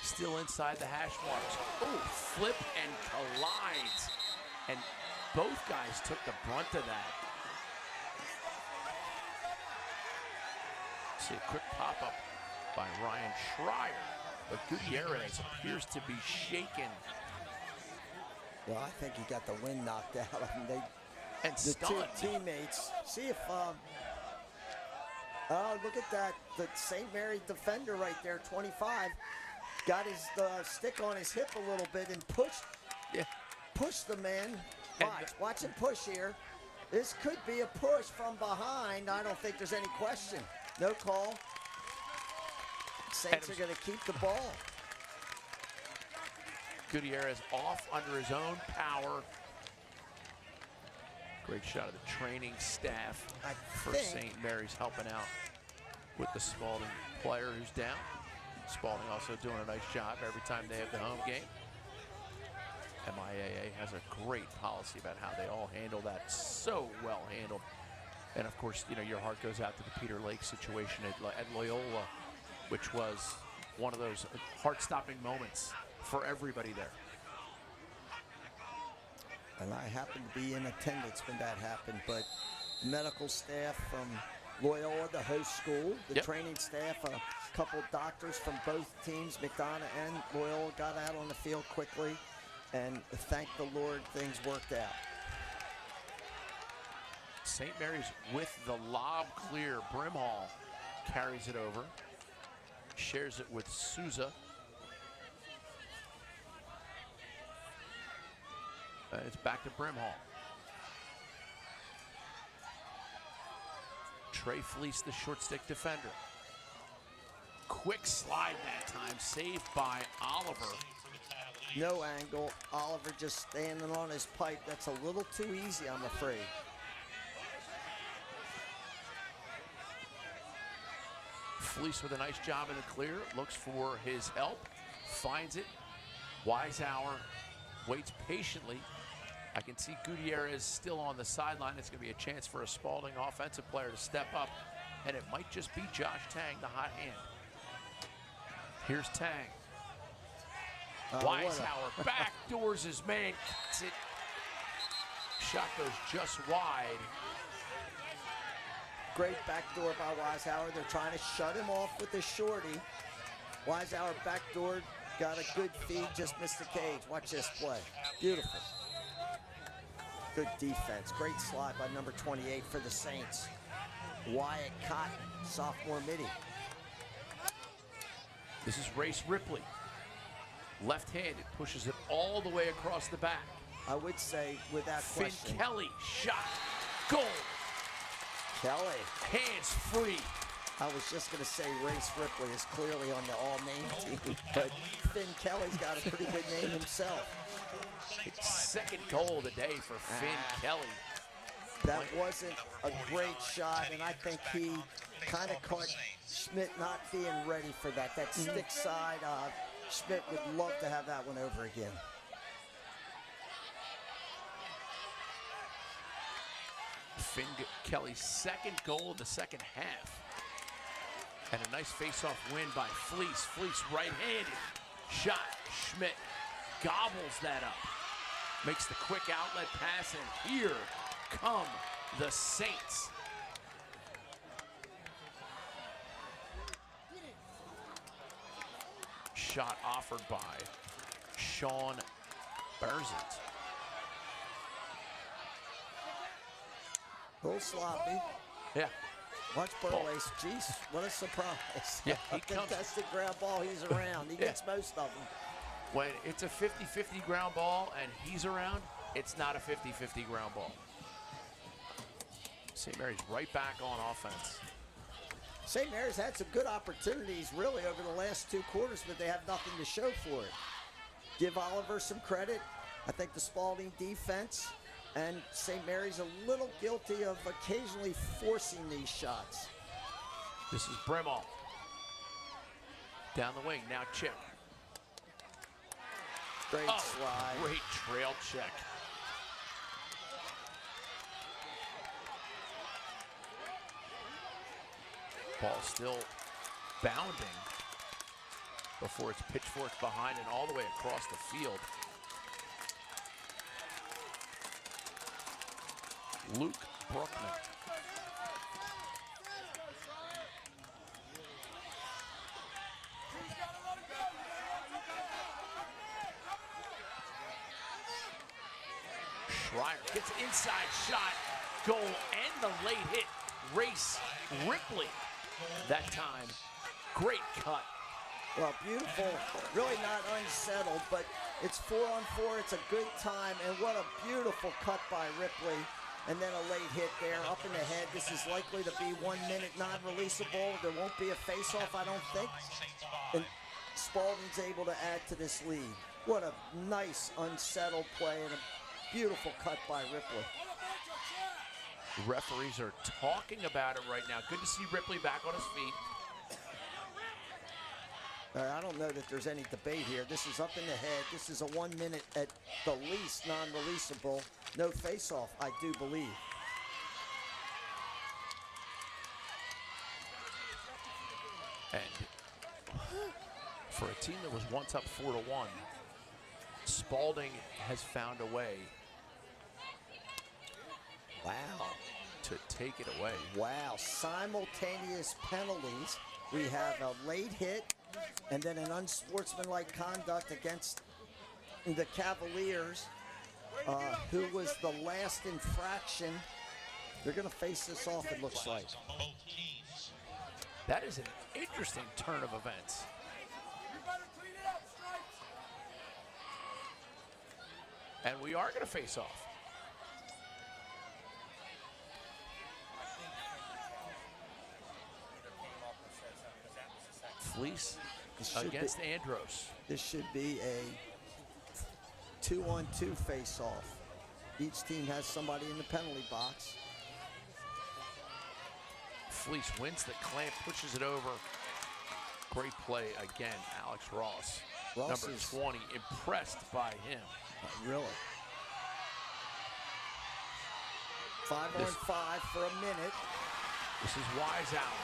Still inside the hash marks. Oh, flip and collides. And both guys took the brunt of that. See a quick pop-up by Ryan Schreier. But Gutierrez appears to be shaken. Well, I think he got the wind knocked out of him. And the stunned. two teammates. See if, look at that. The St. Mary defender right there, 25. Got his stick on his hip a little bit and pushed the man. Watch him push here. This could be a push from behind. I don't think there's any question. No call. Saints are going to keep the ball. Gutierrez off under his own power. Great shot of the training staff for St. Mary's helping out with the Spalding player who's down. Spalding also doing a nice job every time they have the home game. MIAA has a great policy about how they all handle that. So well handled. And of course, you know, your heart goes out to the Peter Lake situation at Loyola, which was one of those heart-stopping moments for everybody there. And I happened to be in attendance when that happened, but medical staff from Loyola, the host school, the training staff, a couple doctors from both teams, McDonough and Loyola, got out on the field quickly, and thank the Lord, things worked out. St. Mary's with the lob clear. Brimhall carries it over, shares it with Souza. And it's back to Brimhall. Trey Fleece, the short stick defender. Quick slide that time, saved by Oliver. No angle. Oliver just standing on his pipe. That's a little too easy, I'm afraid. Fleece with a nice job in the clear. Looks for his help. Finds it. Wisehour waits patiently. I can see Gutierrez still on the sideline. It's going to be a chance for a Spalding offensive player to step up, and it might just be Josh Tang, the hot hand. Here's Tang. Wisehour backdoors his man, cuts it. Shot goes just wide. Great backdoor by Wisehour. They're trying to shut him off with the shorty. Wisehour backdoored, got a good feed, just missed the cage. Watch this play. Beautiful. Good defense. Great slide by number 28 for the Saints. Wyatt Cotton, sophomore midi. This is Race Ripley. Left-handed, pushes it all the way across the back. I would say, without Finn question. Kelly, shot, goal. Kelly. Hands free. I was just going to say Race Ripley is clearly on the all-name team, but Finn Kelly's got a pretty good name himself. Second goal of the day for Finn Kelly. That wasn't a great shot, and I think he kind of caught Schmidt not being ready for that. That stick side, Schmidt would love to have that one over again. Finn Kelly's second goal of the second half. And a nice face-off win by Fleece. Fleece right-handed. Shot. Schmidt gobbles that up. Makes the quick outlet pass, and here come the Saints. Shot offered by Sean Berzant. A little sloppy. Yeah. Watch Burlace. Jeez, what a surprise. Yeah, he a contested ground ball, he's around. He gets most of them. When it's a 50-50 ground ball and he's around, it's not a 50-50 ground ball. St. Mary's right back on offense. St. Mary's had some good opportunities really over the last two quarters, but they have nothing to show for it. Give Oliver some credit. I think the Spalding defense and St. Mary's a little guilty of occasionally forcing these shots. This is Brimall. Down the wing, now Chip. Great slide. Great trail check. Ball still bounding before it's pitchforked behind and all the way across the field. Luke Bruckman. Shriver gets inside shot, goal, and the late hit. Race Ripley that time. Great cut. Well, beautiful, really not unsettled, but it's 4-on-4, it's a good time, and what a beautiful cut by Ripley. And then a late hit there, up in the head. This is likely to be 1 minute non-releasable. There won't be a face-off, I don't think. And Spalding's able to add to this lead. What a nice, unsettled play and a beautiful cut by Ripley. Referees are talking about it right now. Good to see Ripley back on his feet. I don't know that there's any debate here. This is up in the head. This is a 1 minute at the least non-releasable. No face-off, I do believe. And for a team that was once up 4-1, Spalding has found a way. Wow. To take it away. Wow. Simultaneous penalties. We have a late hit and then an unsportsmanlike conduct against the Cavaliers, who was the last infraction. They're going to face this off, it looks like. That is an interesting turn of events. And we are going to face off. Fleece against Andros. This should be a 2-on-2 face-off. Each team has somebody in the penalty box. Fleece wins the clamp, pushes it over. Great play again, Alex Ross. Number 20, impressed by him. Really? 5-on-5 for a minute. This is Wise out.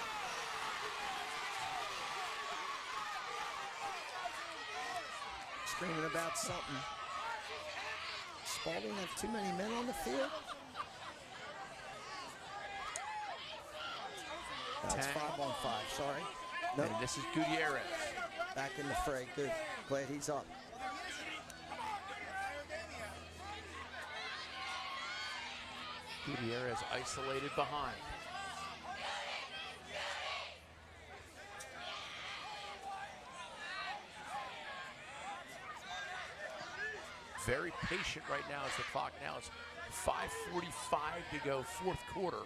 Screaming about something. Spalding have too many men on the field? That's 5-on-5, sorry. Nope. And this is Gutierrez. Back in the fray, good. Glad he's up. Gutierrez isolated behind. Very patient right now as the clock now is 5:45 to go, fourth quarter.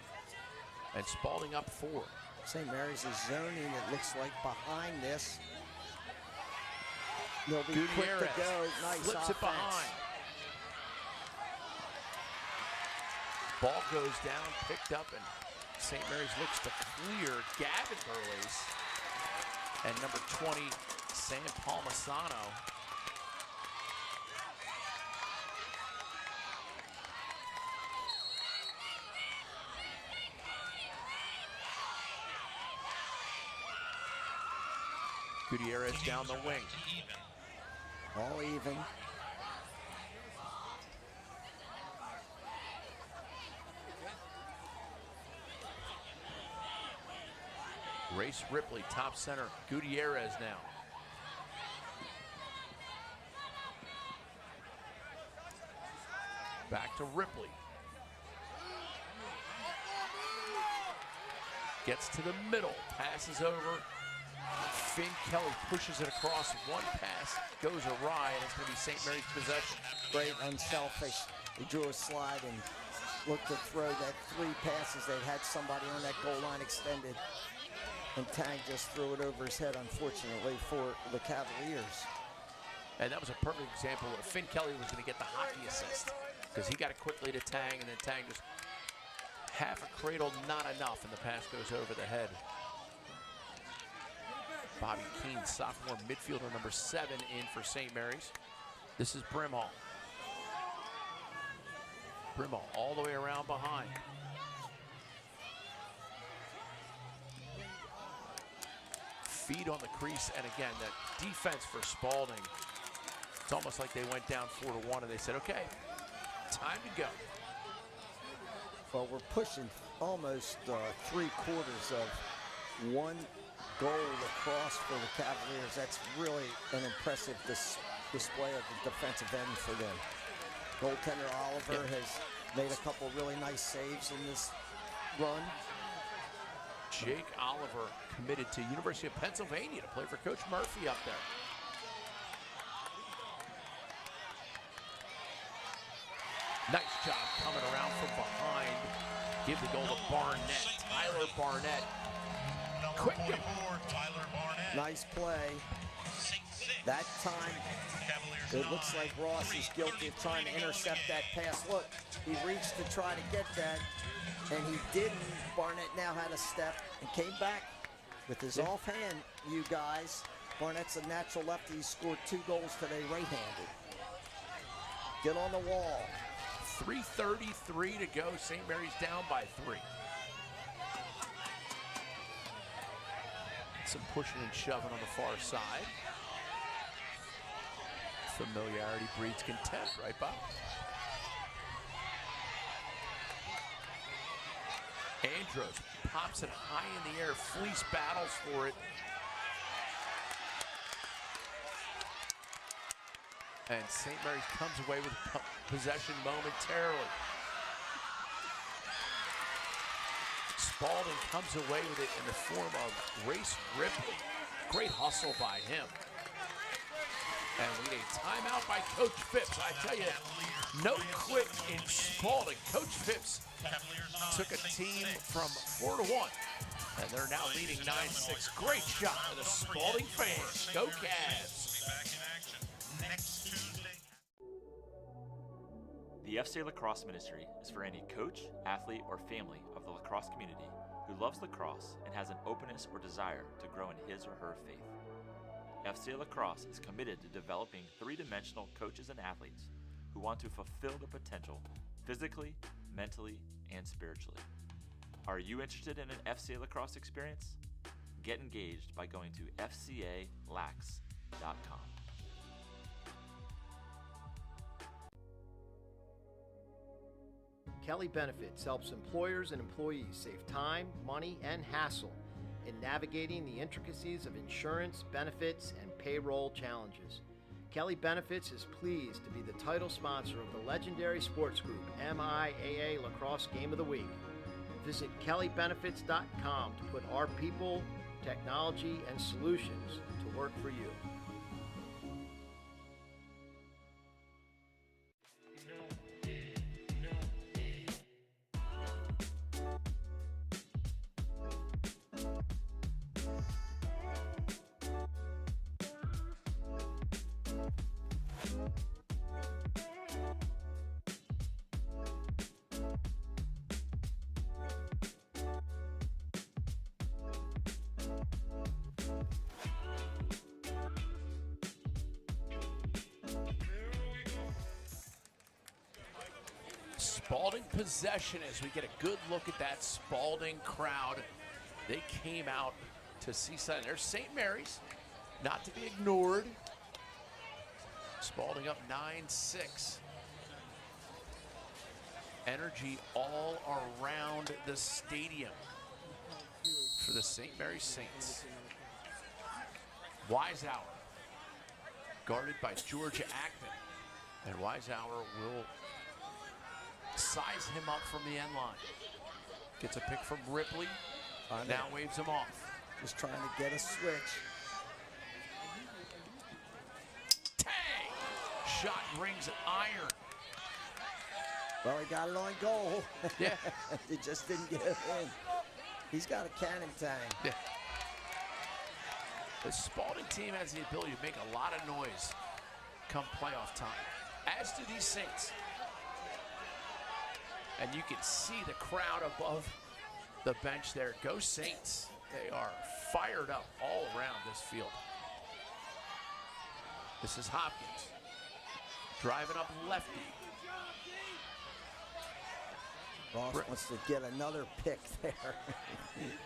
And Spalding up 4. St. Mary's is zoning, it looks like, behind this. They'll be quick to go. Nice flips offense. It behind. Ball goes down, picked up, and St. Mary's looks to clear Gavin Burley's. And number 20, Sam Palmisano. Gutierrez down the wing. All even. Race Ripley, top center. Gutierrez now. Back to Ripley. Gets to the middle, passes over. Finn Kelly pushes it across. One pass goes awry, and it's going to be St. Mary's possession. Great, unselfish. He drew a slide and looked to throw that 3 passes. They had somebody on that goal line extended. And Tang just threw it over his head, unfortunately, for the Cavaliers. And that was a perfect example where Finn Kelly was going to get the hockey assist because he got it quickly to Tang, and then Tang just half a cradle, not enough, and the pass goes over the head. Bobby Keene, sophomore midfielder, number 7 in for St. Mary's. This is Brimhall. Brimhall all the way around behind. Feed on the crease, and again, that defense for Spalding. It's almost like they went down 4-1, and they said, okay, time to go. Well, we're pushing almost 3/4 of 1 goal across for the Cavaliers. That's really an impressive display of the defensive end for them. Goaltender Oliver has made a couple really nice saves in this run. Jake Oliver committed to University of Pennsylvania to play for Coach Murphy up there. Nice job coming around from behind. Give the goal to Barnett. Tyler Barnett. Quick. Nice play. That time, it looks like Ross is guilty of trying to intercept that pass. Look, he reached to try to get that, and he didn't. Barnett now had a step and came back with his offhand, you guys. Barnett's a natural lefty. He scored 2 goals today right-handed. Get on the wall. 3:33 to go. St. Mary's down by 3. Some pushing and shoving on the far side. Familiarity breeds contempt, right, Bob? Andros pops it high in the air. Fleece battles for it. And St. Mary's comes away with possession momentarily. Spalding comes away with it in the form of Race Ripley. Great hustle by him. And we need a timeout by Coach Phipps. I tell you, no quit in Spalding. Coach Phipps took a team from 4-1, and they're now leading 9-6. Great shot to the Spalding fans. Go Cavs. The FCA Lacrosse Ministry is for any coach, athlete, or family of the lacrosse community who loves lacrosse and has an openness or desire to grow in his or her faith. FCA Lacrosse is committed to developing three-dimensional coaches and athletes who want to fulfill their potential physically, mentally, and spiritually. Are you interested in an FCA Lacrosse experience? Get engaged by going to fcalax.com. Kelly Benefits helps employers and employees save time, money, and hassle in navigating the intricacies of insurance, benefits, and payroll challenges. Kelly Benefits is pleased to be the title sponsor of the legendary sports group MIAA Lacrosse Game of the Week. Visit kellybenefits.com to put our people, technology, and solutions to work for you. Spalding possession as we get a good look at that Spalding crowd. They came out to see something. There's St. Mary's, not to be ignored. Spalding up 9-6. Energy all around the stadium for the St. Mary's Saints. Wisehour, guarded by Georgia Acton. And Wisehour will size him up from the end line. Gets a pick from Ripley. Now waves him off. Just trying to get a switch. Tang! Shot rings iron. Well, he got it on goal. Yeah. He just didn't get it in. He's got a cannon tang. Yeah. The Spalding team has the ability to make a lot of noise come playoff time, as do these Saints. And you can see the crowd above the bench there. Go Saints. They are fired up all around this field. This is Hopkins driving up lefty. Ross wants to get another pick there.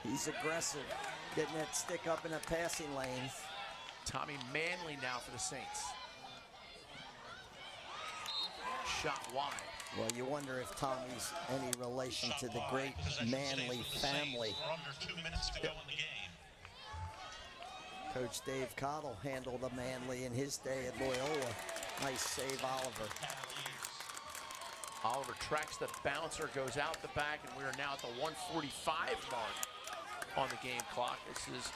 He's aggressive, getting that stick up in a passing lane. Tommy Manley now for the Saints. Shot wide. Well, you wonder if Tommy's any relation to the great Manley family. Coach Dave Cottle handled the Manley in his day at Loyola. Nice save, Oliver. Oliver tracks the bouncer, goes out the back, and we are now at the 1:45 mark on the game clock. This is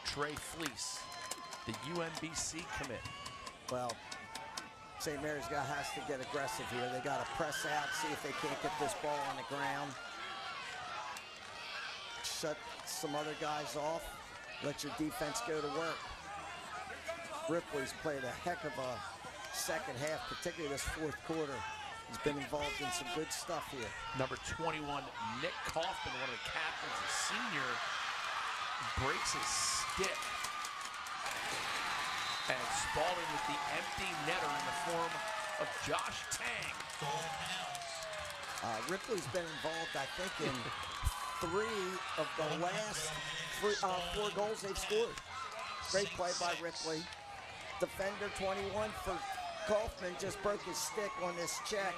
Trey Fleece, the UMBC commit. Well, St. Mary's has to get aggressive here. They got to press out, see if they can't get this ball on the ground. Shut some other guys off. Let your defense go to work. Ripley's played a heck of a second half, particularly this fourth quarter. He's been involved in some good stuff here. Number 21, Nick Kaufman, one of the captains, a senior, breaks his stick. And Spalding with the empty netter in the form of Josh Tang. Ripley's been involved, I think, in 3 of the last 4 goals they've scored. Great play by Ripley. Defender 21 for Kaufman just broke his stick on this check.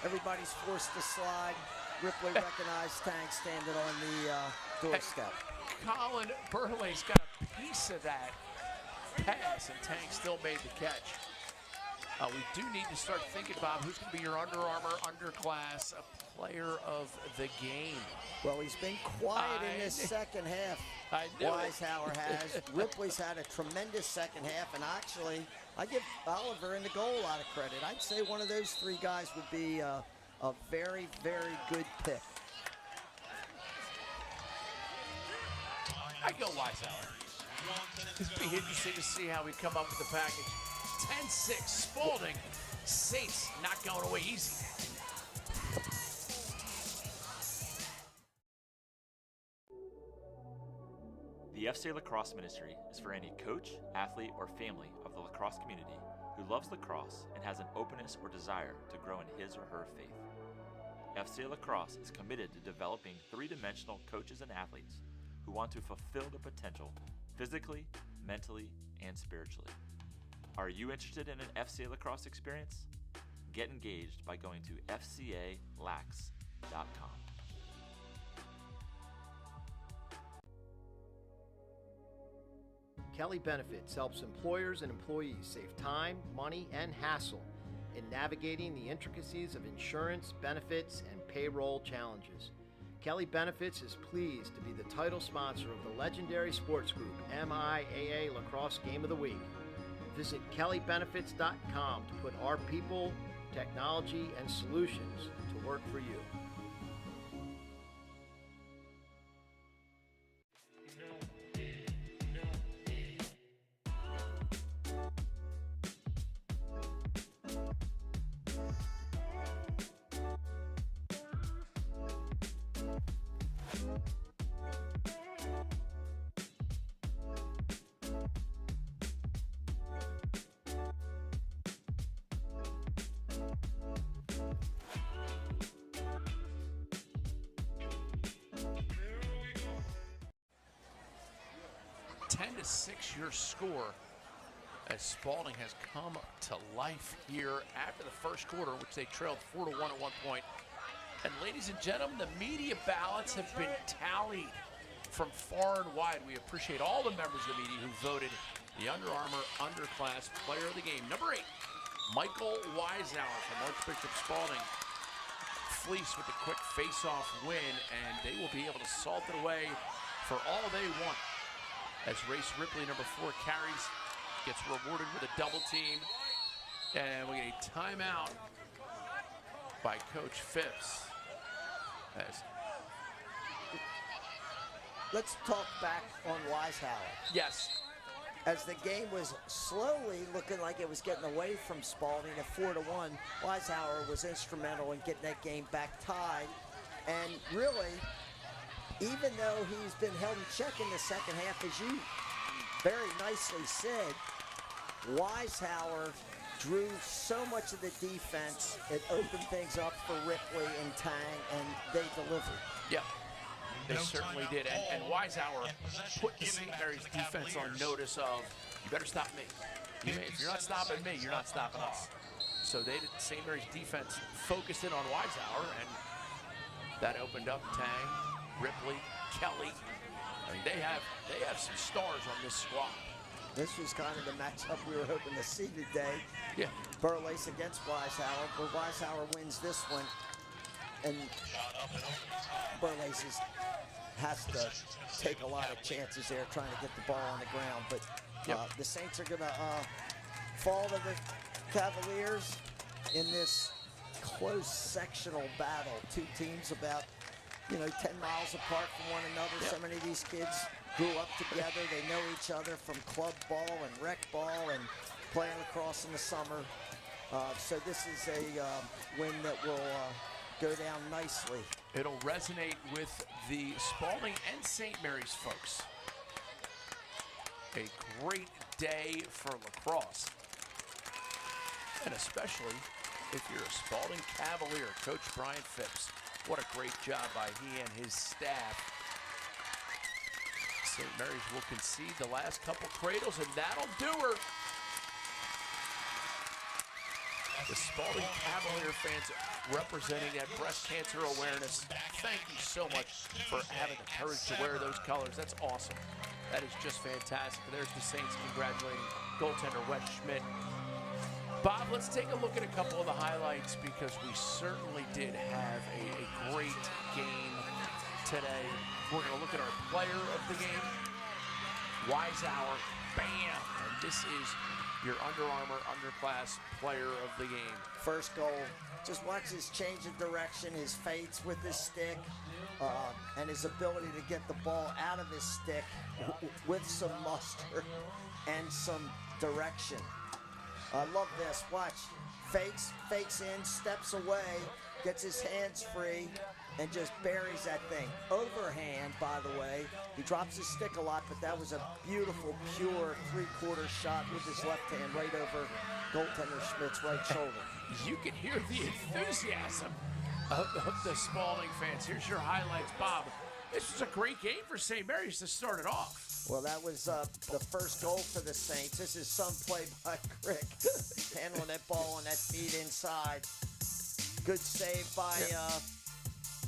Everybody's forced to slide. Ripley recognized Tank standing on the doorstep. Colin Burley's got a piece of that pass, and Tank still made the catch. We do need to start thinking about who's going to be your Under Armour underclass player of the game. Well, he's been quiet in this second half. Weishauer has. Ripley's had a tremendous second half, and actually, I give Oliver in the goal a lot of credit. I'd say one of those 3 guys would be a very, very good pick. I go Weishauer. It'd be interesting to see how we come up with the package. 10-6, Spalding. Saints not going away easy. The FCA Lacrosse Ministry is for any coach, athlete, or family of the lacrosse community who loves lacrosse and has an openness or desire to grow in his or her faith. FCA Lacrosse is committed to developing 3-dimensional coaches and athletes who want to fulfill their potential physically, mentally, and spiritually. Are you interested in an FCA Lacrosse experience? Get engaged by going to fcalax.com. Kelly Benefits helps employers and employees save time, money, and hassle in navigating the intricacies of insurance, benefits, and payroll challenges. Kelly Benefits is pleased to be the title sponsor of the legendary sports group MIAA Lacrosse Game of the Week. Visit kellybenefits.com to put our people, technology, and solutions to work for you. Your score as Spalding has come to life here after the first quarter, which they trailed 4-1 at one point. And ladies and gentlemen, the media ballots have been tallied from far and wide. We appreciate all the members of the media who voted the Under Armour Underclass Player of the Game. Number 8, Michael Weishauer from Archbishop Spalding. Fleece with a quick face-off win, and they will be able to salt it away for all they want. As Race Ripley, number 4, carries, gets rewarded with a double team. And we get a timeout by Coach Phipps. Let's talk back on Weishauer. Yes. As the game was slowly looking like it was getting away from Spalding at 4-1, Weishauer was instrumental in getting that game back tied. And really, even though he's been held in check in the second half, as you very nicely said, Weishauer drew so much of the defense, it opened things up for Ripley and Tang, and they delivered. Yeah, they certainly did. And Weishauer put the St. Mary's defense on notice of, you better stop me. If you're not stopping me, you're not stopping us. So they did. St. Mary's defense focused in on Weishauer, and that opened up Tang, Ripley, Kelly. I mean, they have some stars on this squad. This was kind of the matchup we were hoping to see today. Yeah. Burlace against Weishauer, but Weishauer wins this one, and Burlace has to take a lot of chances there trying to get the ball on the ground. But the Saints are going to fall to the Cavaliers in this close sectional battle. 2 teams about 10 miles apart from one another. So many of these kids grew up together. They know each other from club ball and rec ball and playing lacrosse in the summer. So this is a win that will go down nicely. It'll resonate with the Spalding and St. Mary's folks. A great day for lacrosse. And especially if you're a Spalding Cavalier. Coach Brian Phipps What a great job by he and his staff. St. Mary's will concede the last couple cradles, and that'll do her. The Spalding Cavalier fans representing that breast cancer awareness. Thank you so much for having the courage to wear those colors. That's awesome. That is just fantastic. There's the Saints congratulating goaltender Wes Schmidt. Bob, let's take a look at a couple of the highlights because we certainly did have a great game today. We're going to look at our player of the game, Wisehour. Bam! And this is your Under Armour underclass player of the game. First goal, just watch his change of direction, his feints with his stick, and his ability to get the ball out of his stick with some muster and some direction. I love this. Watch. Fakes in, steps away, gets his hands free, and just buries that thing. Overhand, by the way. He drops his stick a lot, but that was a beautiful, pure three-quarter shot with his left hand right over goaltender Schmidt's right shoulder. You can hear the enthusiasm of the Spalding fans. Here's your highlights, Bob. This was a great game for St. Mary's to start it off. Well, that was the first goal for the Saints. This is some play by Crick, handling that ball on that feed inside. Good save by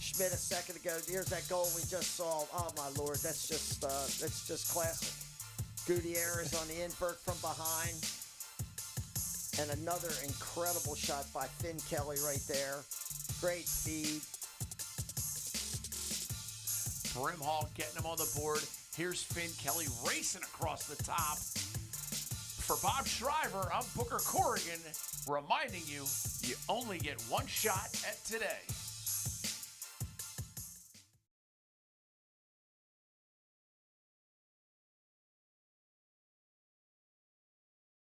Schmidt a second ago. Here's that goal we just saw. Oh my Lord, that's just classic. Gutierrez on the invert from behind, and another incredible shot by Finn Kelly right there. Great feed. Brimhall getting him on the board. Here's Finn Kelly racing across the top. For Bob Shriver, I'm Booker Corrigan, reminding you, you only get one shot at today.